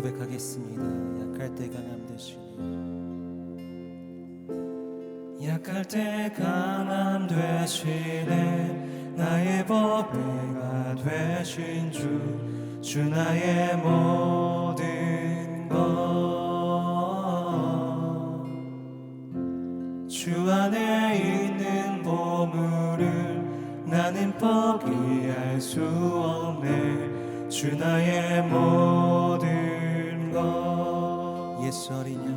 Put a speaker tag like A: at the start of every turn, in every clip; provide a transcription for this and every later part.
A: 고백하겠습니다. 약할 때 강함 되시니 약할 때 강함 되시네 나의 보배가 되신 주 나의 모든 것 주 안에 있는 보물을 나는 포기할 수 없네 주 나의 모든 것 예수 어린 양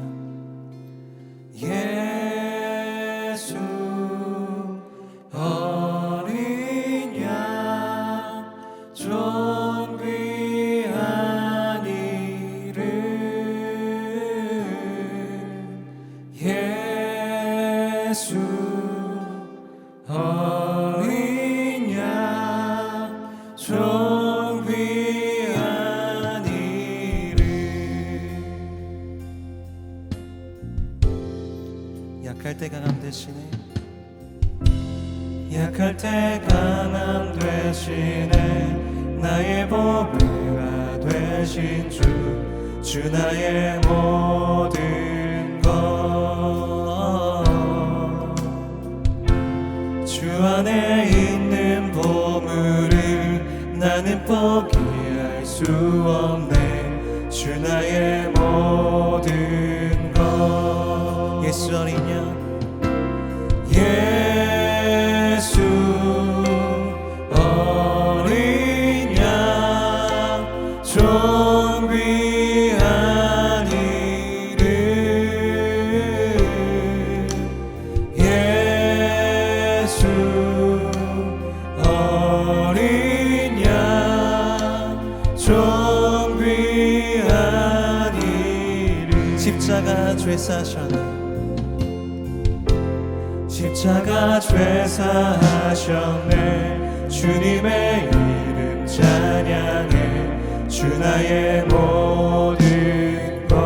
A: 예수 어린 양 존귀한 이름 예수 어린 양 존귀한 이름 약할 때 강함 되시네 약할 때 강함 되시네 나의 보배가 되신 주 나의 모든 것 주 안에 있는 보물을 나는 포기할 수 없네 주 나의 모든 것 예수 어린 양 예수 어린 양 존귀한 이름 예수 어린 양 존귀한 이름 십자가 죄 사셨네 십자가 죄사하셨네 주님의 이름 찬양해 주 나의 모든 것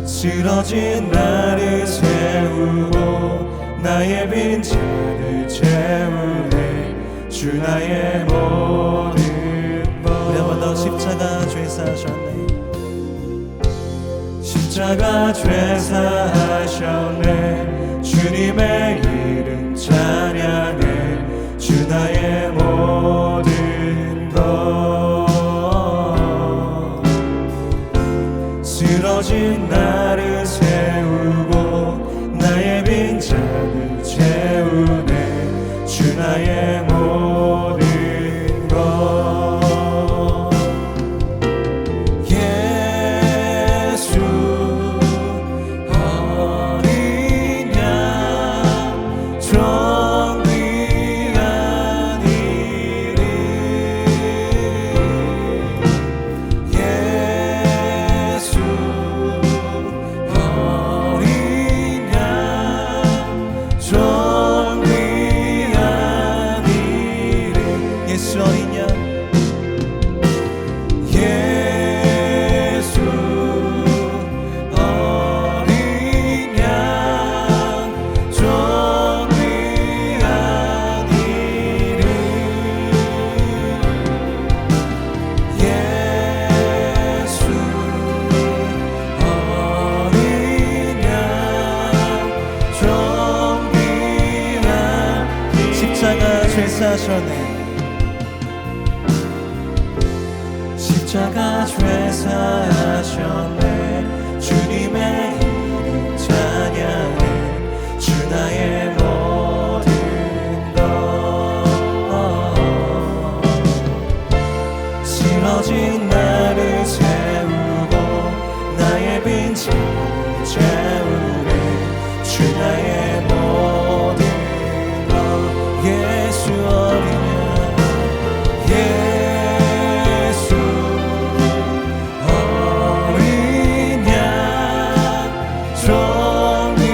A: 쓰러진 나를 세우고 나의 빈자를 채우네 주 나의 모든 것 우리 한 번 더 십자가 죄사하셨네 십자가 죄사하셨네 주님의 이름 찬양해 주 나의 모든 것 쓰러진 나를 세우고 나의 빈자를 채우네 주 나의 모든 것 십자가 죄사하셨네 주님의 이름 찬양해 주 나의 모든 것 쓰러진 나를 세우고 나의 빈자를 채우네 주 나의 모든 것 예수 어린 양 예수 어린 양 존귀한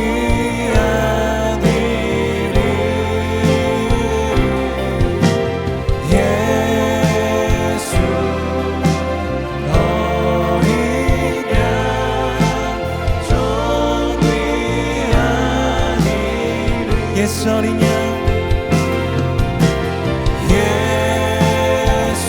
A: 이름 예수 어린 양 존귀한 이름 예수 어린 양 예수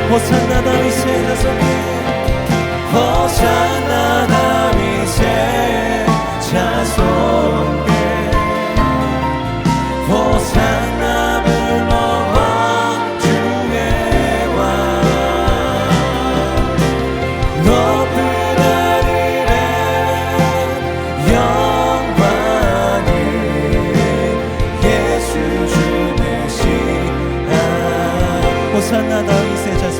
A: 호산나 다윗의 자손에 호산나 다윗의 자손에 호산나 불러와 주의 왕 높은 하늘에 영광이 예수 주 메시아 호산나 다윗의 자손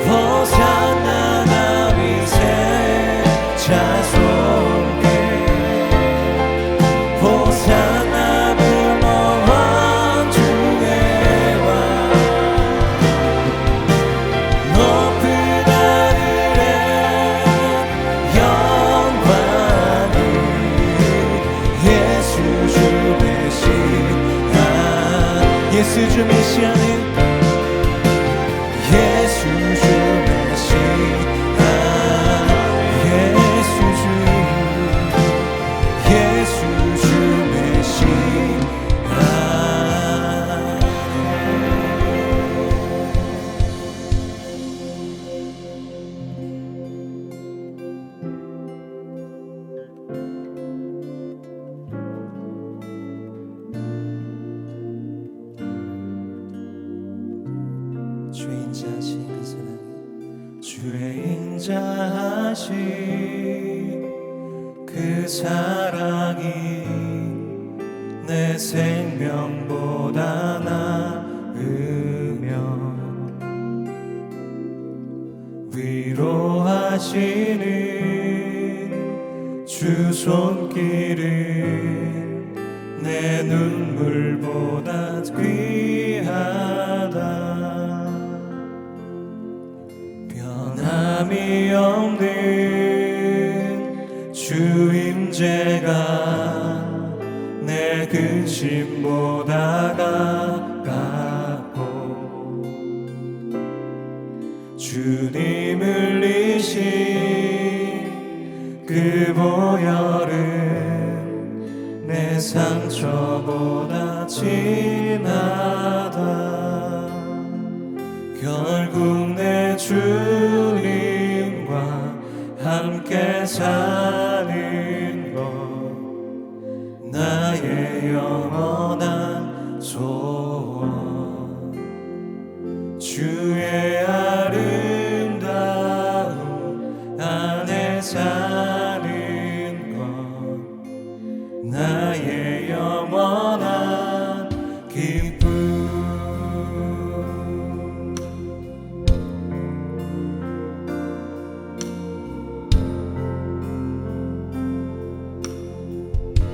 A: 호산나 다윗의 자손께 호산나 불러와 주의 왕 높은 하늘에 영광이 예수 주 메시아 예수 주 메시아는 예수 주 메시아 예수 주 메시아 주인자하신 그 사랑이 주인자하신 그 사랑이 내 생명보다 나으며 위로하시는 주 손길은 내 눈물보다 귀하다 변함이 없는 주 임재가 내 근심보다 가깝고 주님을 이신 그 보혈은 내 상처보다 진하다 결국 내 주님과 함께 사는 것 나의 영원한 소원 주의 아름다움 안에 사는 것 나의 영원한 기쁨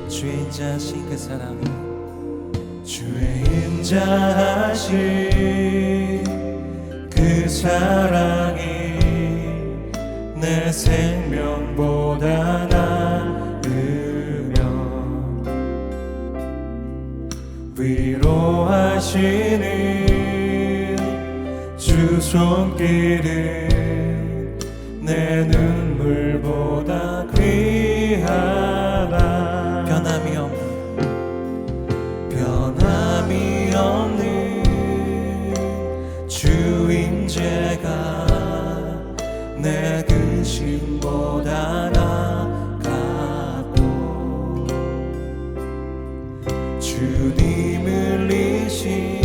A: 주의 인자하신 그 사랑이 주의 인자하신 그 사랑이 내 생명보다 나으며 위로하시는 주 손길은 내 눈물보다 귀하다 변함이 없는 주 임재가 내 근심보다 나갑고 주님을 이신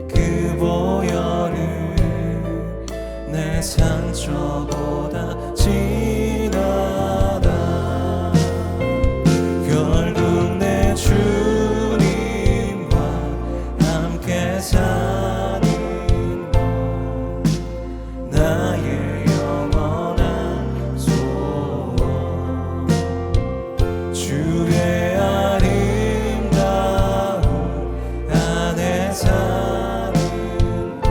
A: 그 보혈은 내 상처보다 진하다 결국 내 주님과 함께 사는 것 나의 영원한 소원 주의 아름다움 안에 사는 것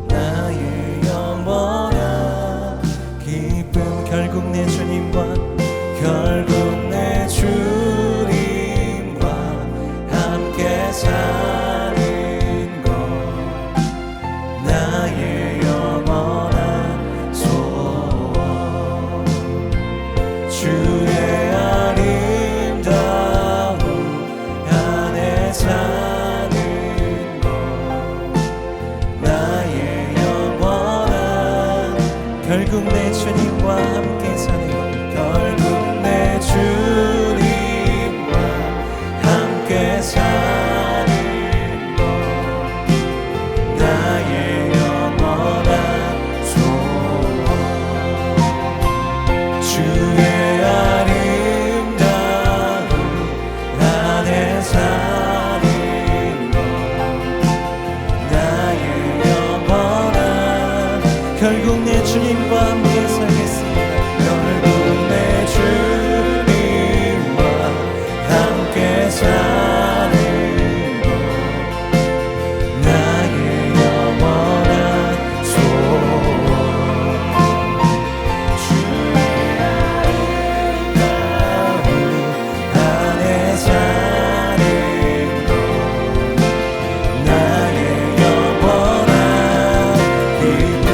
A: 나의 영원한 길 결국 내 주님과 함께 사는 것 결국 내 주님과 함께 사는 것 나의 영원한 소원 주의 아름다운 안에 사는 것 나의 영원한 결국 내 주님과 함께 살겠습니다. 결국 내 주님과 함께 사는 것 나의 영원한 소원 주의 아름다운 안에 사는 것 나의 영원한 기쁨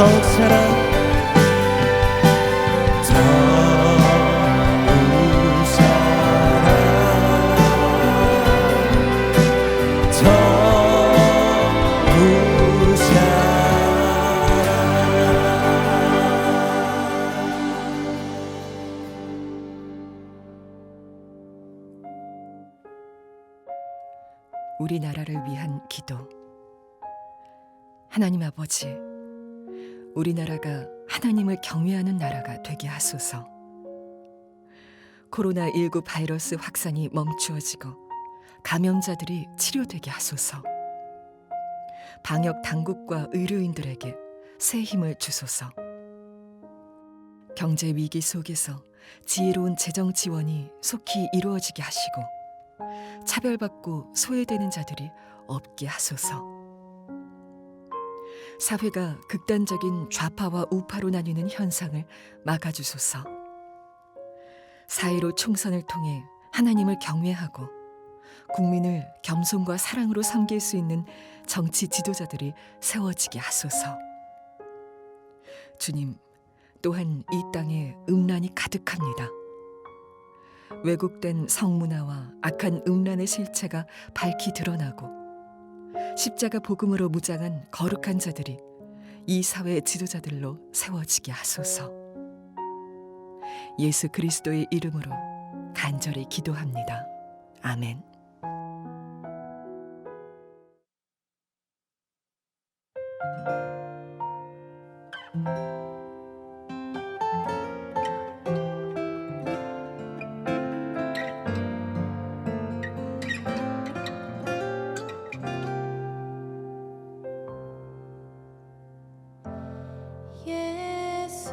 A: 더욱 사랑
B: 우리나라를 위한 기도. 하나님 아버지, 우리나라가 하나님을 경외하는 나라가 되게 하소서. 코로나19 바이러스 확산이 멈추어지고 감염자들이 치료되게 하소서. 방역 당국과 의료인들에게 새 힘을 주소서. 경제 위기 속에서 지혜로운 재정 지원이 속히 이루어지게 하시고 차별받고 소외되는 자들이 없게 하소서. 사회가 극단적인 좌파와 우파로 나뉘는 현상을 막아주소서. 4.15 총선을 통해 하나님을 경외하고 국민을 겸손과 사랑으로 섬길 수 있는 정치 지도자들이 세워지게 하소서. 주님, 또한 이 땅에 음란이 가득합니다. 왜곡된 성문화와 악한 음란의 실체가 밝히 드러나고 십자가 복음으로 무장한 거룩한 자들이 이 사회의 지도자들로 세워지게 하소서. 예수 그리스도의 이름으로 간절히 기도합니다. 아멘.
C: 예수,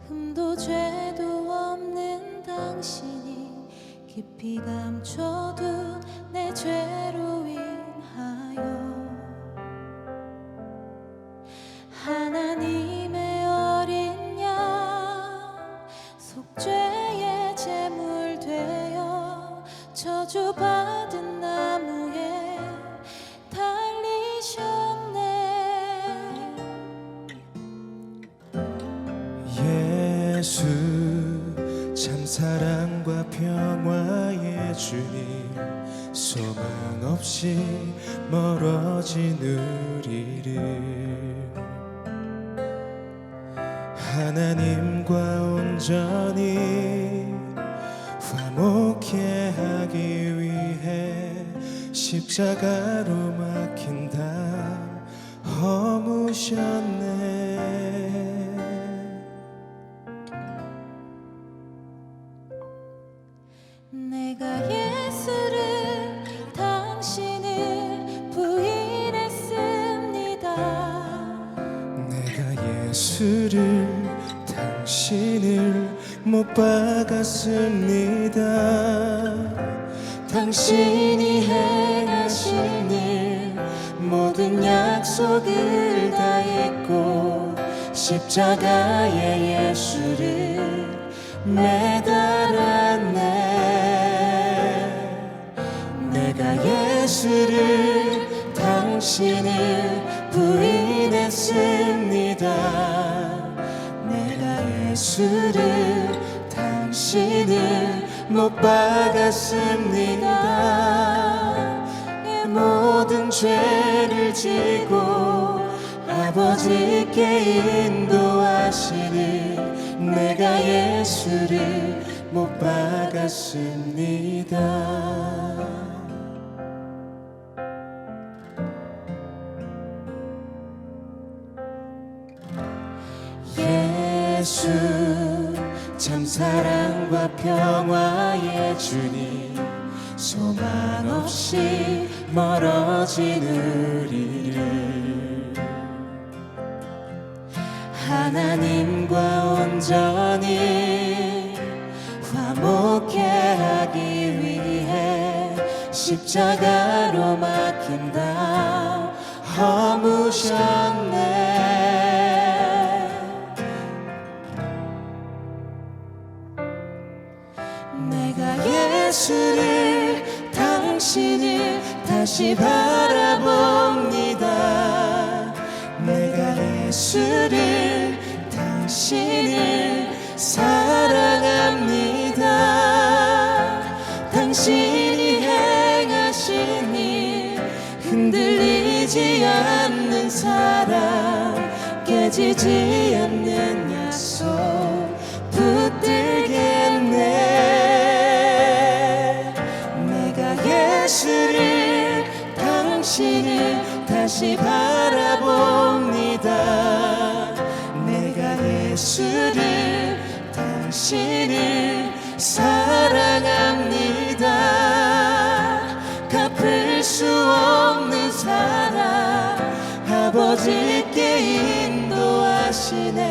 C: 흠도 죄도 없는 당신이 깊이 감춰둔 내 죄로 인하여 하나님의 어린 양 속죄의 제물 되어 저주받은 나무에 달리셨네.
A: 예수 참 사랑과 평화의 주님 소망 없이 멀어진 우리를 하나님과 온전히 화목해 하기 위해 십자가로 막힌 다 허무셨네.
C: 내가 예수를 당신을 부인했습니다.
A: 내가 예수를 당신을 못 박았습니다. 당신이 행하신 일 모든 약속을 다했고 십자가에 예수를 매달았네. 내가 예수를 당신을 부인했습니다. 내가 예수를 당신을 못 박았습니다. 내 모든 죄를 지고 아버지께 인도하시니 내가 예수를 못 박았습니다. 예수 참 사랑과 평화의 주님 소망 없이 멀어진 우리를 하나님과 온전히 화목해 하기 위해 십자가로 막힌다 허무셨네. 내가 예수를 당신을 다시 바라봅니다. 내가 예수를 당신을 사랑합니다. 당신이 행하신 일 흔들리지 않는 사랑 깨지지 않는 약속 붙들겠네. 내가 예수를 당신을 다시 바라봅니다. 내가 예수를 당신을 사랑합니다. 갚을 수 없는 사랑 아버지께 인도하시네.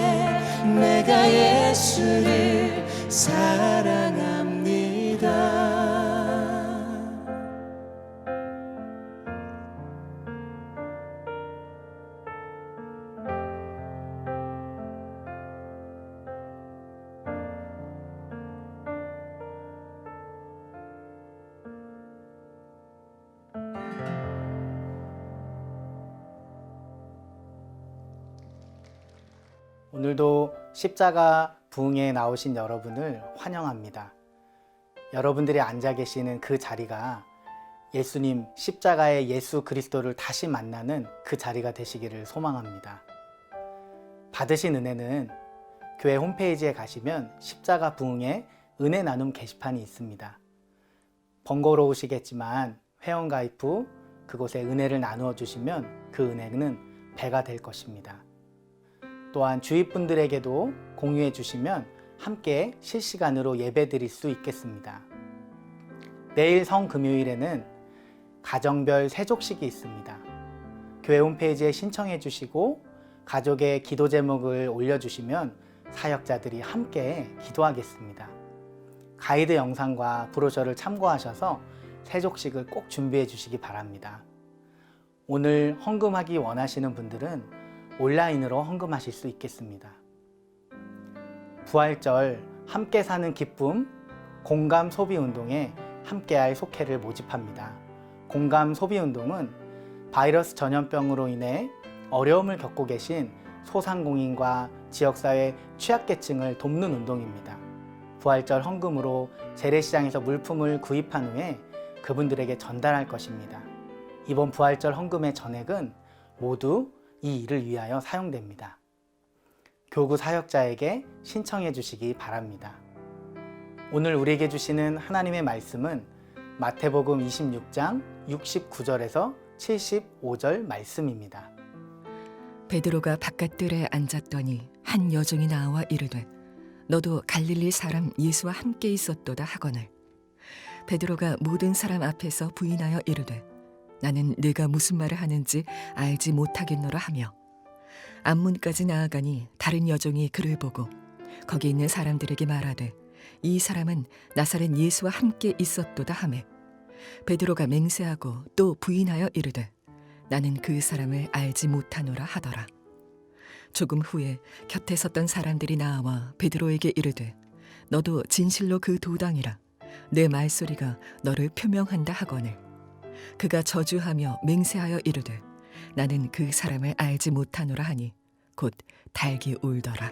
A: 내가 예수를 사랑합니다.
D: 오늘도 십자가 부흥에 나오신 여러분을 환영합니다. 여러분들이 앉아 계시는 그 자리가 예수님, 십자가의 예수 그리스도를 다시 만나는 그 자리가 되시기를 소망합니다. 받으신 은혜는 교회 홈페이지에 가시면 십자가 부흥의 은혜 나눔 게시판이 있습니다. 번거로우시겠지만 회원가입 후 그곳에 은혜를 나누어 주시면 그 은혜는 배가 될 것입니다. 또한 주위 분들에게도 공유해 주시면 함께 실시간으로 예배 드릴 수 있겠습니다. 내일 성금요일에는 가정별 세족식이 있습니다. 교회 홈페이지에 신청해 주시고 가족의 기도 제목을 올려주시면 사역자들이 함께 기도하겠습니다. 가이드 영상과 브로셔를 참고하셔서 세족식을 꼭 준비해 주시기 바랍니다. 오늘 헌금하기 원하시는 분들은 온라인으로 헌금하실 수 있겠습니다. 부활절 함께 사는 기쁨 공감 소비 운동에 함께할 속회를 모집합니다. 공감 소비 운동은 바이러스 전염병으로 인해 어려움을 겪고 계신 소상공인과 지역사회 취약계층을 돕는 운동입니다. 부활절 헌금으로 재래시장에서 물품을 구입한 후에 그분들에게 전달할 것입니다. 이번 부활절 헌금의 전액은 모두 이 일을 위하여 사용됩니다. 교구 사역자에게 신청해 주시기 바랍니다. 오늘 우리에게 주시는 하나님의 말씀은 마태복음 26장 69절에서 75절 말씀입니다.
B: 베드로가 바깥들에 앉았더니 한 여종이 나와 이르되 너도 갈릴리 사람 예수와 함께 있었도다 하거늘 베드로가 모든 사람 앞에서 부인하여 이르되 나는 네가 무슨 말을 하는지 알지 못하겠노라 하며 앞문까지 나아가니 다른 여종이 그를 보고 거기 있는 사람들에게 말하되 이 사람은 나사렛 예수와 함께 있었도다 하매 베드로가 맹세하고 또 부인하여 이르되 나는 그 사람을 알지 못하노라 하더라. 조금 후에 곁에 섰던 사람들이 나와 베드로에게 이르되 너도 진실로 그 도당이라 내 말소리가 너를 표명한다 하거늘 그가 저주하며 맹세하여 이르되 나는 그 사람을 알지 못하노라 하니 곧 닭이 울더라.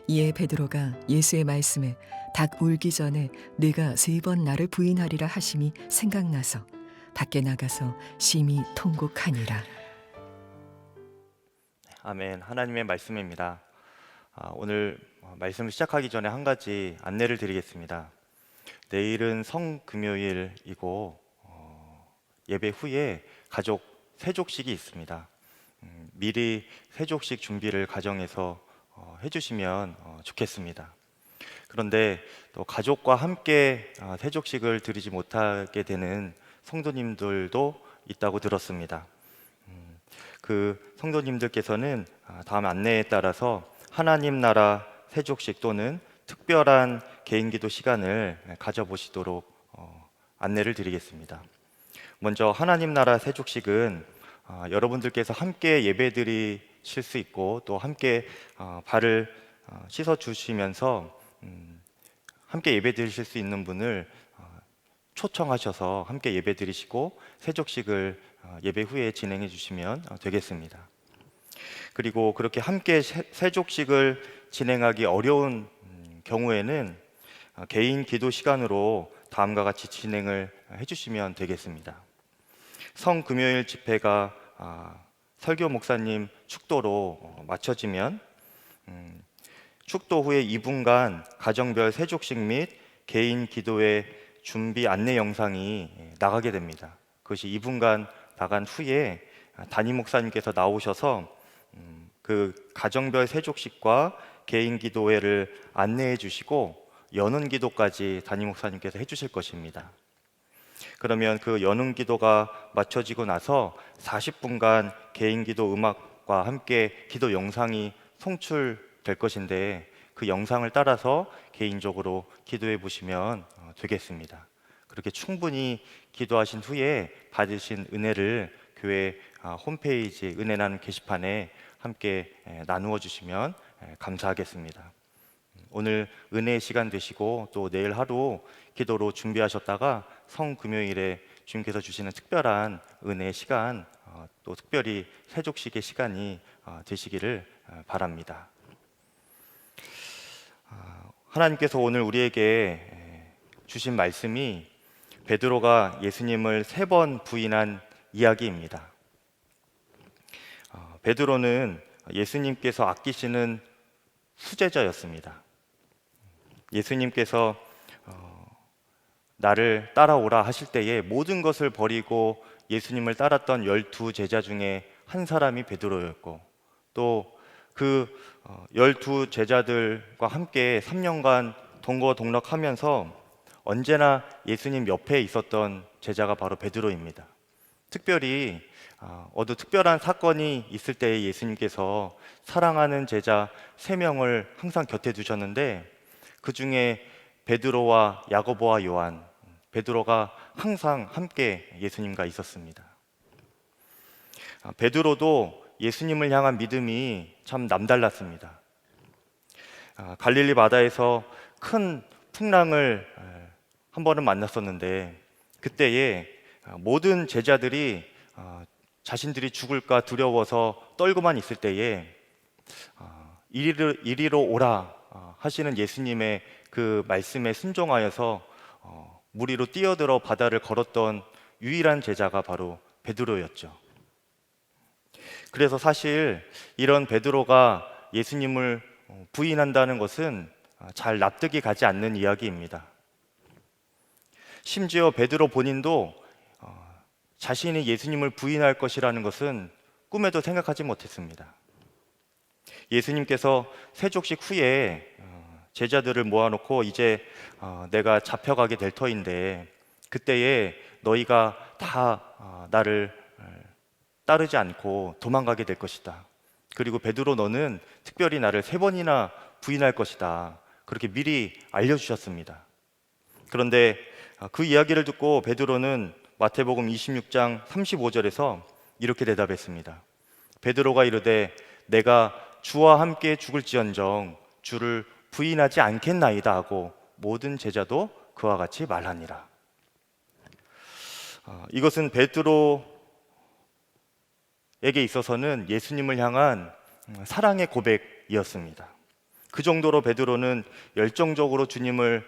B: 이에 베드로가 예수의 말씀에 닭 울기 전에 네가 3번 나를 부인하리라 하심이 생각나서 밖에 나가서 심히 통곡하니라.
E: 아멘. 하나님의 말씀입니다. 오늘 말씀을 시작하기 전에 한 가지 안내를 드리겠습니다. 내일은 성금요일이고 예배 후에 가족 세족식이 있습니다. 미리 세족식 준비를 가정에서 해주시면 좋겠습니다. 그런데 또 가족과 함께 세족식을 드리지 못하게 되는 성도님들도 있다고 들었습니다. 그 성도님들께서는 다음 안내에 따라서 하나님 나라 세족식 또는 특별한 개인기도 시간을 가져보시도록 안내를 드리겠습니다. 먼저 하나님 나라 세족식은 여러분들께서 함께 예배드리실 수 있고 또 함께 발을 씻어 주시면서 함께 예배드리실 수 있는 분을 초청하셔서 함께 예배드리시고 세족식을 예배 후에 진행해 주시면 되겠습니다. 그리고 그렇게 함께 세족식을 진행하기 어려운 경우에는 개인 기도 시간으로 다음과 같이 진행을 해주시면 되겠습니다. 성금요일 집회가 설교 목사님 축도로 마쳐지면 축도 후에 2분간 가정별 세족식 및 개인 기도회 준비 안내 영상이 나가게 됩니다. 그것이 2분간 나간 후에 담임 목사님께서 나오셔서 그 가정별 세족식과 개인 기도회를 안내해 주시고 연은 기도까지 담임 목사님께서 해주실 것입니다. 그러면 그 연은 기도가 마쳐지고 나서 40분간 개인 기도 음악과 함께 기도 영상이 송출될 것인데 그 영상을 따라서 개인적으로 기도해 보시면 되겠습니다. 그렇게 충분히 기도하신 후에 받으신 은혜를 교회 홈페이지 은혜 나눔 게시판에 함께 나누어 주시면 감사하겠습니다. 오늘 은혜의 시간 되시고 또 내일 하루 기도로 준비하셨다가 성금요일에 주님께서 주시는 특별한 은혜의 시간, 또 특별히 세족식의 시간이 되시기를 바랍니다. 하나님께서 오늘 우리에게 주신 말씀이 베드로가 예수님을 3번 부인한 이야기입니다. 베드로는 예수님께서 아끼시는 수제자였습니다. 예수님께서 나를 따라오라 하실 때에 모든 것을 버리고 예수님을 따랐던 12제자 중에 한 사람이 베드로였고, 또 그 12제자들과 함께 3년간 동거동락하면서 언제나 예수님 옆에 있었던 제자가 바로 베드로입니다. 특별히 어느 특별한 사건이 있을 때에 예수님께서 사랑하는 제자 3명을 항상 곁에 두셨는데, 그 중에 베드로와 야고보와 요한, 베드로가 항상 함께 예수님과 있었습니다. 베드로도 예수님을 향한 믿음이 참 남달랐습니다. 갈릴리 바다에서 큰 풍랑을 한 번은 만났었는데, 그때에 모든 제자들이 자신들이 죽을까 두려워서 떨고만 있을 때에 이리로 오라 하시는 예수님의 그 말씀에 순종하여서 물 위로 뛰어들어 바다를 걸었던 유일한 제자가 바로 베드로였죠. 그래서 사실 이런 베드로가 예수님을 부인한다는 것은 잘 납득이 가지 않는 이야기입니다. 심지어 베드로 본인도 자신이 예수님을 부인할 것이라는 것은 꿈에도 생각하지 못했습니다. 예수님께서 세족식 후에 제자들을 모아놓고 이제 내가 잡혀가게 될 터인데 그때에 너희가 다 나를 따르지 않고 도망가게 될 것이다. 그리고 베드로 너는 특별히 나를 3번이나 부인할 것이다. 그렇게 미리 알려주셨습니다. 그런데 그 이야기를 듣고 베드로는 마태복음 26장 35절에서 이렇게 대답했습니다. 베드로가 이르되 내가 주와 함께 죽을지언정 주를 부인하지 않겠나이다 하고 모든 제자도 그와 같이 말하니라. 이것은 베드로에게 있어서는 예수님을 향한 사랑의 고백이었습니다. 그 정도로 베드로는 열정적으로 주님을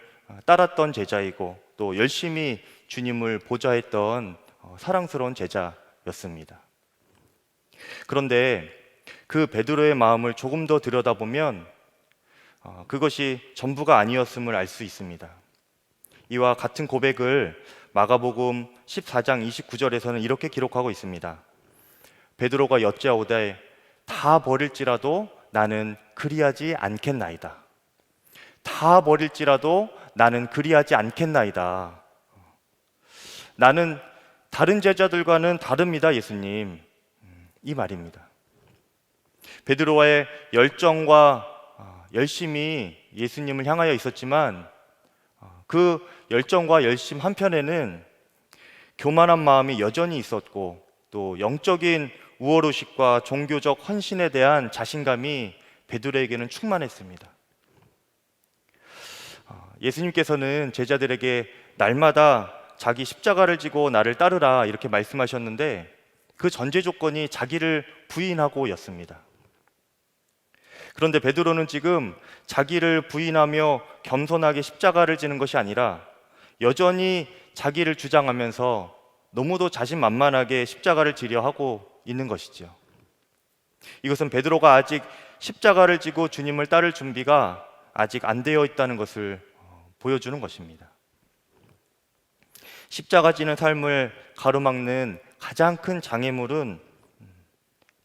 E: 따랐던 제자이고 또 열심히 주님을 보좌했던 사랑스러운 제자였습니다. 그런데 그 베드로의 마음을 조금 더 들여다보면 그것이 전부가 아니었음을 알 수 있습니다. 이와 같은 고백을 마가복음 14장 29절에서는 이렇게 기록하고 있습니다. 베드로가 여짜오되 다 버릴지라도 나는 그리하지 않겠나이다. 다 버릴지라도 나는 그리하지 않겠나이다. 나는 다른 제자들과는 다릅니다, 예수님. 이 말입니다. 베드로와의 열정과 열심이 예수님을 향하여 있었지만 그 열정과 열심 한편에는 교만한 마음이 여전히 있었고 또 영적인 우월의식과 종교적 헌신에 대한 자신감이 베드로에게는 충만했습니다. 예수님께서는 제자들에게 날마다 자기 십자가를 지고 나를 따르라 이렇게 말씀하셨는데 그 전제 조건이 자기를 부인하고였습니다. 그런데 베드로는 지금 자기를 부인하며 겸손하게 십자가를 지는 것이 아니라 여전히 자기를 주장하면서 너무도 자신만만하게 십자가를 지려 하고 있는 것이죠. 이것은 베드로가 아직 십자가를 지고 주님을 따를 준비가 아직 안 되어 있다는 것을 보여주는 것입니다. 십자가 지는 삶을 가로막는 가장 큰 장애물은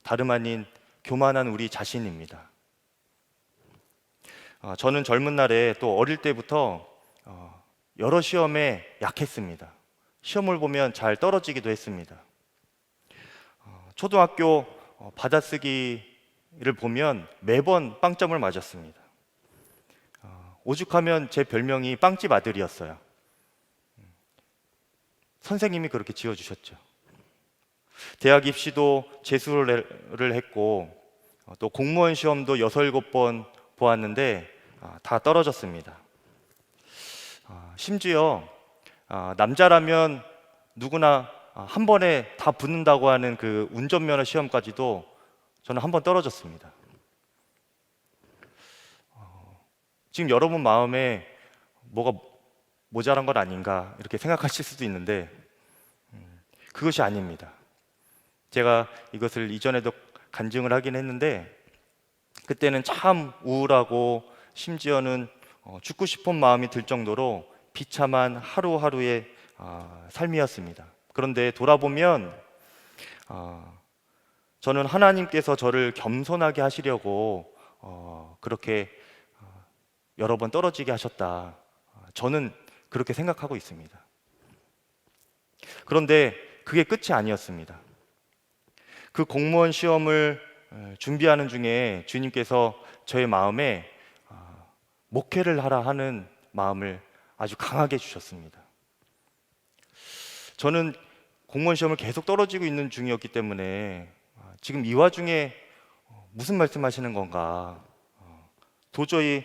E: 다름 아닌 교만한 우리 자신입니다. 저는 젊은 날에 또 어릴 때부터 여러 시험에 약했습니다. 시험을 보면 잘 떨어지기도 했습니다. 초등학교 받아쓰기를 보면 매번 빵점을 맞았습니다. 오죽하면 제 별명이 빵집 아들이었어요. 선생님이 그렇게 지어주셨죠. 대학 입시도 재수를 했고 또 공무원 시험도 6, 7번 보았는데 다 떨어졌습니다. 심지어 남자라면 누구나 한 번에 다 붙는다고 하는 그 운전면허 시험까지도 저는 한 번 떨어졌습니다. 지금 여러분 마음에 뭐가 모자란 건 아닌가 이렇게 생각하실 수도 있는데 그것이 아닙니다. 제가 이것을 이전에도 간증을 하긴 했는데 그때는 참 우울하고 심지어는 죽고 싶은 마음이 들 정도로 비참한 하루하루의 삶이었습니다. 그런데 돌아보면 저는 하나님께서 저를 겸손하게 하시려고 그렇게 여러 번 떨어지게 하셨다. 저는 그렇게 생각하고 있습니다. 그런데 그게 끝이 아니었습니다. 그 공무원 시험을 준비하는 중에 주님께서 저의 마음에 목회를 하라 하는 마음을 아주 강하게 주셨습니다. 저는 공무원 시험을 계속 떨어지고 있는 중이었기 때문에 지금 이 와중에 무슨 말씀하시는 건가 도저히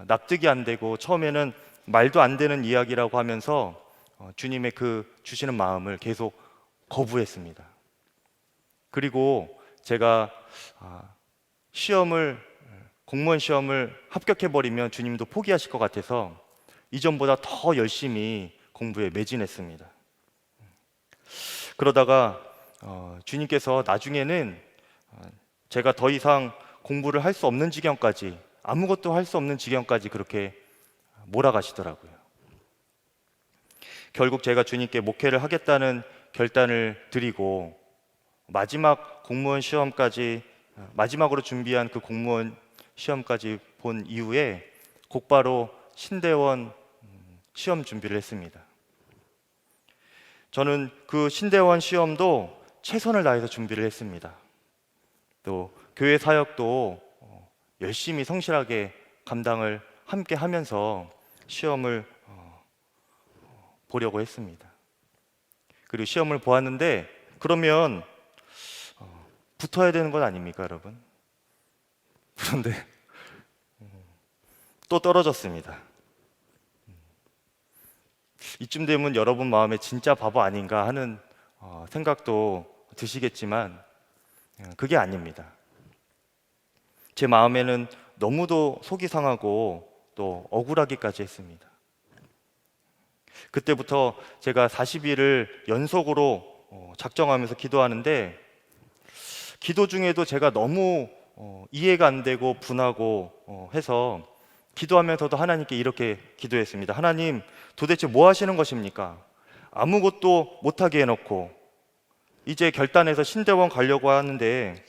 E: 납득이 안 되고 처음에는 말도 안 되는 이야기라고 하면서 주님의 그 주시는 마음을 계속 거부했습니다. 그리고 제가 공무원 시험을 합격해버리면 주님도 포기하실 것 같아서 이전보다 더 열심히 공부에 매진했습니다. 그러다가 주님께서 나중에는 제가 더 이상 공부를 할 수 없는 지경까지 아무것도 할 수 없는 지경까지 그렇게 몰아가시더라고요. 결국 제가 주님께 목회를 하겠다는 결단을 드리고 마지막으로 준비한 그 공무원 시험까지 본 이후에 곧바로 신대원 시험 준비를 했습니다. 저는 그 신대원 시험도 최선을 다해서 준비를 했습니다. 또 교회 사역도 열심히 성실하게 감당을 함께 하면서 시험을 보려고 했습니다. 그리고 시험을 보았는데 그러면 붙어야 되는 것 아닙니까, 여러분? 그런데 또 떨어졌습니다. 이쯤 되면 여러분 마음에 진짜 바보 아닌가 하는 생각도 드시겠지만 그게 아닙니다. 제 마음에는 너무도 속이 상하고 또 억울하기까지 했습니다. 그때부터 제가 40일을 연속으로 작정하면서 기도하는데 기도 중에도 제가 너무 이해가 안 되고 분하고 해서 기도하면서도 하나님께 이렇게 기도했습니다. 하나님, 도대체 뭐 하시는 것입니까? 아무것도 못하게 해놓고 이제 결단해서 신대원 가려고 하는데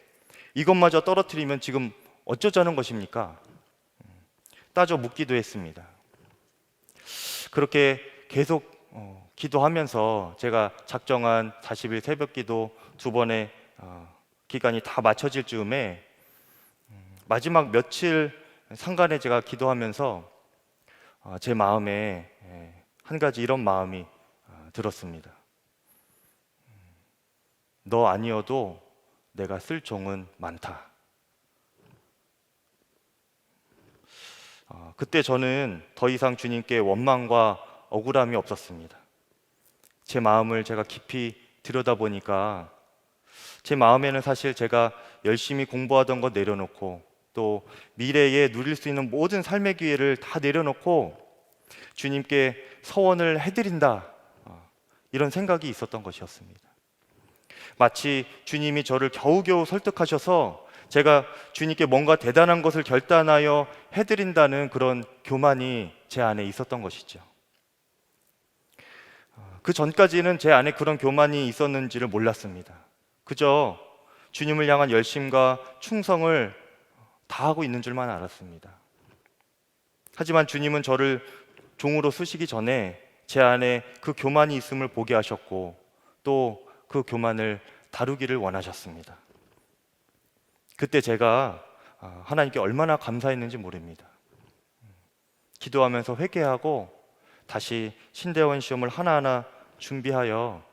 E: 이것마저 떨어뜨리면 지금 어쩌자는 것입니까? 따져 묻기도 했습니다. 그렇게 계속 기도하면서 제가 작정한 40일 새벽 기도 2번의 기간이 다 맞춰질 즈음에 마지막 며칠 상간에 제가 기도하면서 제 마음에 한 가지 이런 마음이 들었습니다. 너 아니어도 내가 쓸 종은 많다. 그때 저는 더 이상 주님께 원망과 억울함이 없었습니다. 제 마음을 제가 깊이 들여다보니까 제 마음에는 사실 제가 열심히 공부하던 거 내려놓고 또 미래에 누릴 수 있는 모든 삶의 기회를 다 내려놓고 주님께 서원을 해드린다, 이런 생각이 있었던 것이었습니다. 마치 주님이 저를 겨우겨우 설득하셔서 제가 주님께 뭔가 대단한 것을 결단하여 해드린다는 그런 교만이 제 안에 있었던 것이죠. 그 전까지는 제 안에 그런 교만이 있었는지를 몰랐습니다. 그저 주님을 향한 열심과 충성을 다하고 있는 줄만 알았습니다. 하지만 주님은 저를 종으로 쓰시기 전에 제 안에 그 교만이 있음을 보게 하셨고 또 그 교만을 다루기를 원하셨습니다. 그때 제가 하나님께 얼마나 감사했는지 모릅니다. 기도하면서 회개하고 다시 신대원 시험을 하나하나 준비하여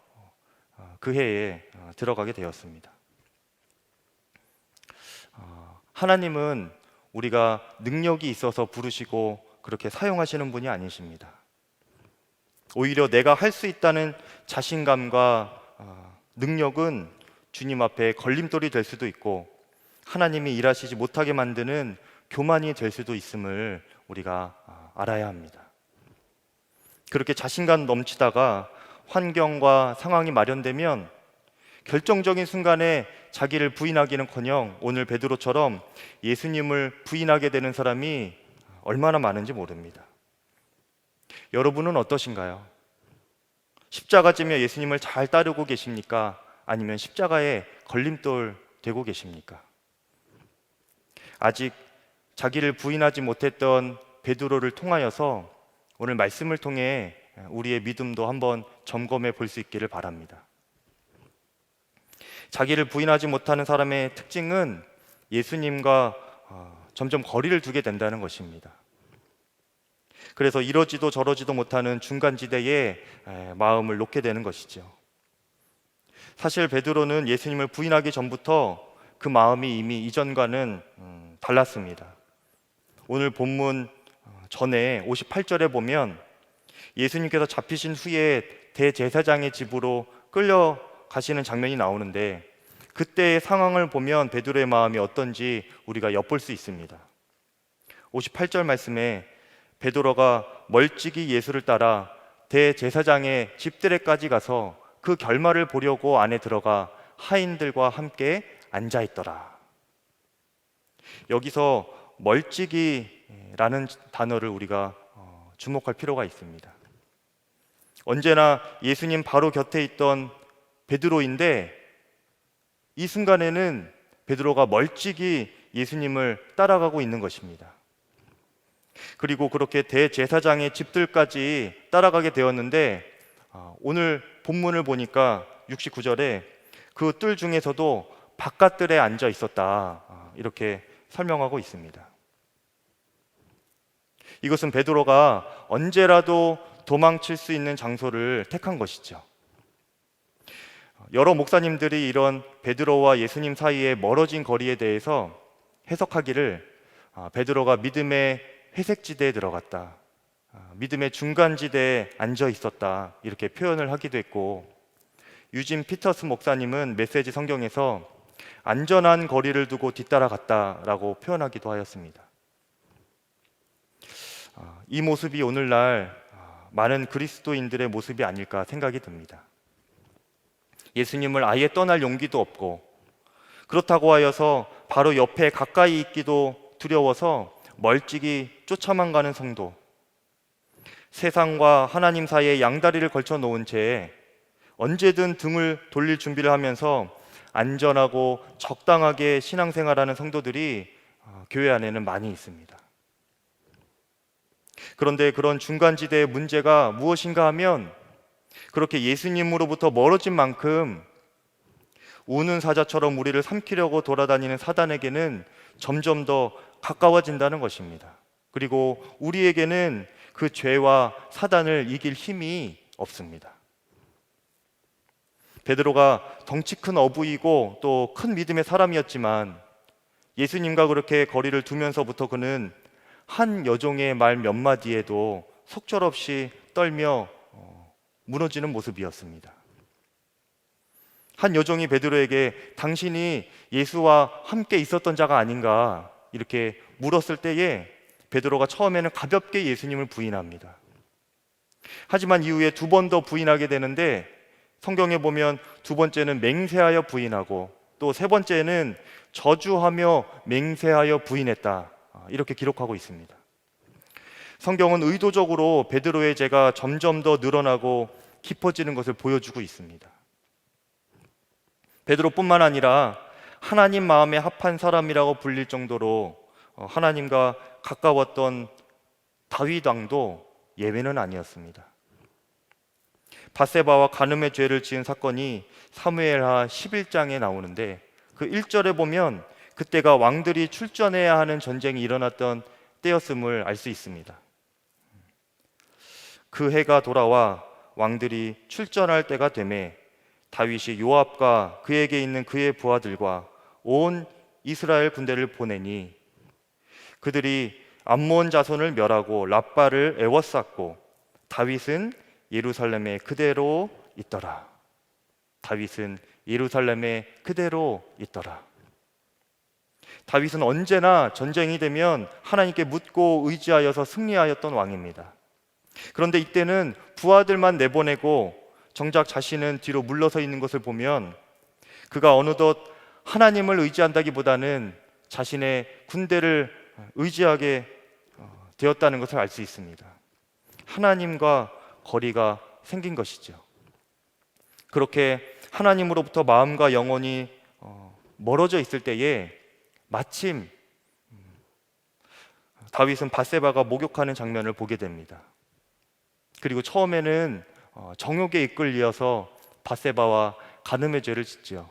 E: 그 해에 들어가게 되었습니다. 하나님은 우리가 능력이 있어서 부르시고 그렇게 사용하시는 분이 아니십니다. 오히려 내가 할 수 있다는 자신감과 능력은 주님 앞에 걸림돌이 될 수도 있고 하나님이 일하시지 못하게 만드는 교만이 될 수도 있음을 우리가 알아야 합니다. 그렇게 자신감 넘치다가 환경과 상황이 마련되면 결정적인 순간에 자기를 부인하기는커녕 오늘 베드로처럼 예수님을 부인하게 되는 사람이 얼마나 많은지 모릅니다. 여러분은 어떠신가요? 십자가 지며 예수님을 잘 따르고 계십니까? 아니면 십자가에 걸림돌 되고 계십니까? 아직 자기를 부인하지 못했던 베드로를 통하여서 오늘 말씀을 통해 우리의 믿음도 한번 점검해 볼 수 있기를 바랍니다. 자기를 부인하지 못하는 사람의 특징은 예수님과 점점 거리를 두게 된다는 것입니다. 그래서 이러지도 저러지도 못하는 중간지대에 마음을 놓게 되는 것이죠. 사실 베드로는 예수님을 부인하기 전부터 그 마음이 이미 이전과는 달랐습니다. 오늘 본문 전에 58절에 보면 예수님께서 잡히신 후에 대제사장의 집으로 끌려가시는 장면이 나오는데 그때의 상황을 보면 베드로의 마음이 어떤지 우리가 엿볼 수 있습니다. 58절 말씀에 베드로가 멀찍이 예수를 따라 대제사장의 집들에까지 가서 그 결말을 보려고 안에 들어가 하인들과 함께 앉아 있더라. 여기서 멀찍이라는 단어를 우리가 주목할 필요가 있습니다. 언제나 예수님 바로 곁에 있던 베드로인데 이 순간에는 베드로가 멀찍이 예수님을 따라가고 있는 것입니다. 그리고 그렇게 대제사장의 집들까지 따라가게 되었는데 오늘 본문을 보니까 69절에 그 뜰 중에서도 바깥들에 앉아 있었다, 이렇게 설명하고 있습니다. 이것은 베드로가 언제라도 도망칠 수 있는 장소를 택한 것이죠. 여러 목사님들이 이런 베드로와 예수님 사이의 멀어진 거리에 대해서 해석하기를 베드로가 믿음의 회색지대에 들어갔다, 믿음의 중간지대에 앉아 있었다, 이렇게 표현을 하기도 했고 유진 피터스 목사님은 메시지 성경에서 안전한 거리를 두고 뒤따라갔다라고 표현하기도 하였습니다. 이 모습이 오늘날 많은 그리스도인들의 모습이 아닐까 생각이 듭니다. 예수님을 아예 떠날 용기도 없고 그렇다고 하여서 바로 옆에 가까이 있기도 두려워서 멀찍이 쫓아만 가는 성도, 세상과 하나님 사이에 양다리를 걸쳐 놓은 채 언제든 등을 돌릴 준비를 하면서 안전하고 적당하게 신앙생활하는 성도들이 교회 안에는 많이 있습니다. 그런데 그런 중간지대의 문제가 무엇인가 하면 그렇게 예수님으로부터 멀어진 만큼 우는 사자처럼 우리를 삼키려고 돌아다니는 사단에게는 점점 더 가까워진다는 것입니다. 그리고 우리에게는 그 죄와 사단을 이길 힘이 없습니다. 베드로가 덩치 큰 어부이고 또 큰 믿음의 사람이었지만 예수님과 그렇게 거리를 두면서부터 그는 한 여종의 말 몇 마디에도 속절없이 떨며 무너지는 모습이었습니다. 한 여종이 베드로에게 당신이 예수와 함께 있었던 자가 아닌가, 이렇게 물었을 때에 베드로가 처음에는 가볍게 예수님을 부인합니다. 하지만 이후에 두 번 더 부인하게 되는데 성경에 보면 두 번째는 맹세하여 부인하고 또 세 번째는 저주하며 맹세하여 부인했다, 이렇게 기록하고 있습니다. 성경은 의도적으로 베드로의 죄가 점점 더 늘어나고 깊어지는 것을 보여주고 있습니다. 베드로뿐만 아니라 하나님 마음에 합한 사람이라고 불릴 정도로 하나님과 가까웠던 다윗 왕도 예외는 아니었습니다. 밧세바와 간음의 죄를 지은 사건이 사무엘하 11장에 나오는데 그 1절에 보면 그때가 왕들이 출전해야 하는 전쟁이 일어났던 때였음을 알 수 있습니다. 그 해가 돌아와 왕들이 출전할 때가 되매 다윗이 요압과 그에게 있는 그의 부하들과 온 이스라엘 군대를 보내니 그들이 암몬 자손을 멸하고 랍바를 에워쌌고 다윗은 예루살렘에 그대로 있더라. 다윗은 예루살렘에 그대로 있더라. 다윗은 언제나 전쟁이 되면 하나님께 묻고 의지하여서 승리하였던 왕입니다. 그런데 이때는 부하들만 내보내고 정작 자신은 뒤로 물러서 있는 것을 보면 그가 어느덧 하나님을 의지한다기보다는 자신의 군대를 의지하게 되었다는 것을 알 수 있습니다. 하나님과 거리가 생긴 것이죠. 그렇게 하나님으로부터 마음과 영혼이 멀어져 있을 때에 마침 다윗은 밧세바가 목욕하는 장면을 보게 됩니다. 그리고 처음에는 정욕에 이끌려서 밧세바와 간음의 죄를 짓죠.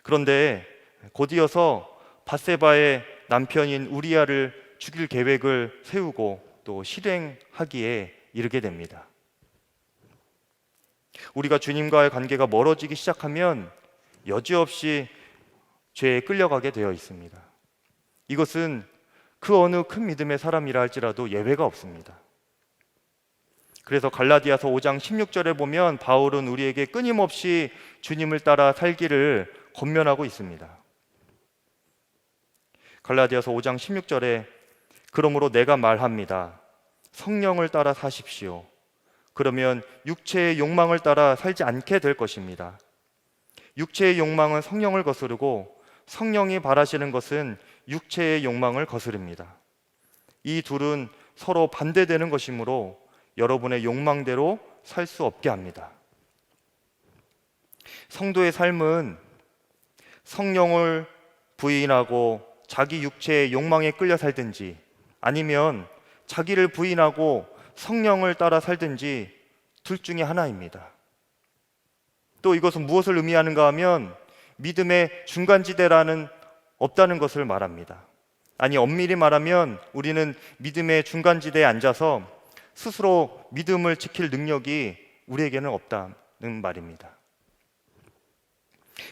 E: 그런데 곧이어서 밧세바의 남편인 우리아를 죽일 계획을 세우고 또 실행하기에 이르게 됩니다. 우리가 주님과의 관계가 멀어지기 시작하면 여지없이 죄에 끌려가게 되어 있습니다. 이것은 그 어느 큰 믿음의 사람이라 할지라도 예외가 없습니다. 그래서 갈라디아서 5장 16절에 보면 바울은 우리에게 끊임없이 주님을 따라 살기를 권면하고 있습니다. 갈라디아서 5장 16절에 그러므로 내가 말합니다. 성령을 따라 사십시오. 그러면 육체의 욕망을 따라 살지 않게 될 것입니다. 육체의 욕망은 성령을 거스르고 성령이 바라시는 것은 육체의 욕망을 거스릅니다. 이 둘은 서로 반대되는 것이므로 여러분의 욕망대로 살 수 없게 합니다. 성도의 삶은 성령을 부인하고 자기 육체의 욕망에 끌려 살든지 아니면 자기를 부인하고 성령을 따라 살든지 둘 중에 하나입니다. 또 이것은 무엇을 의미하는가 하면 믿음의 중간지대라는 없다는 것을 말합니다. 아니, 엄밀히 말하면 우리는 믿음의 중간지대에 앉아서 스스로 믿음을 지킬 능력이 우리에게는 없다는 말입니다.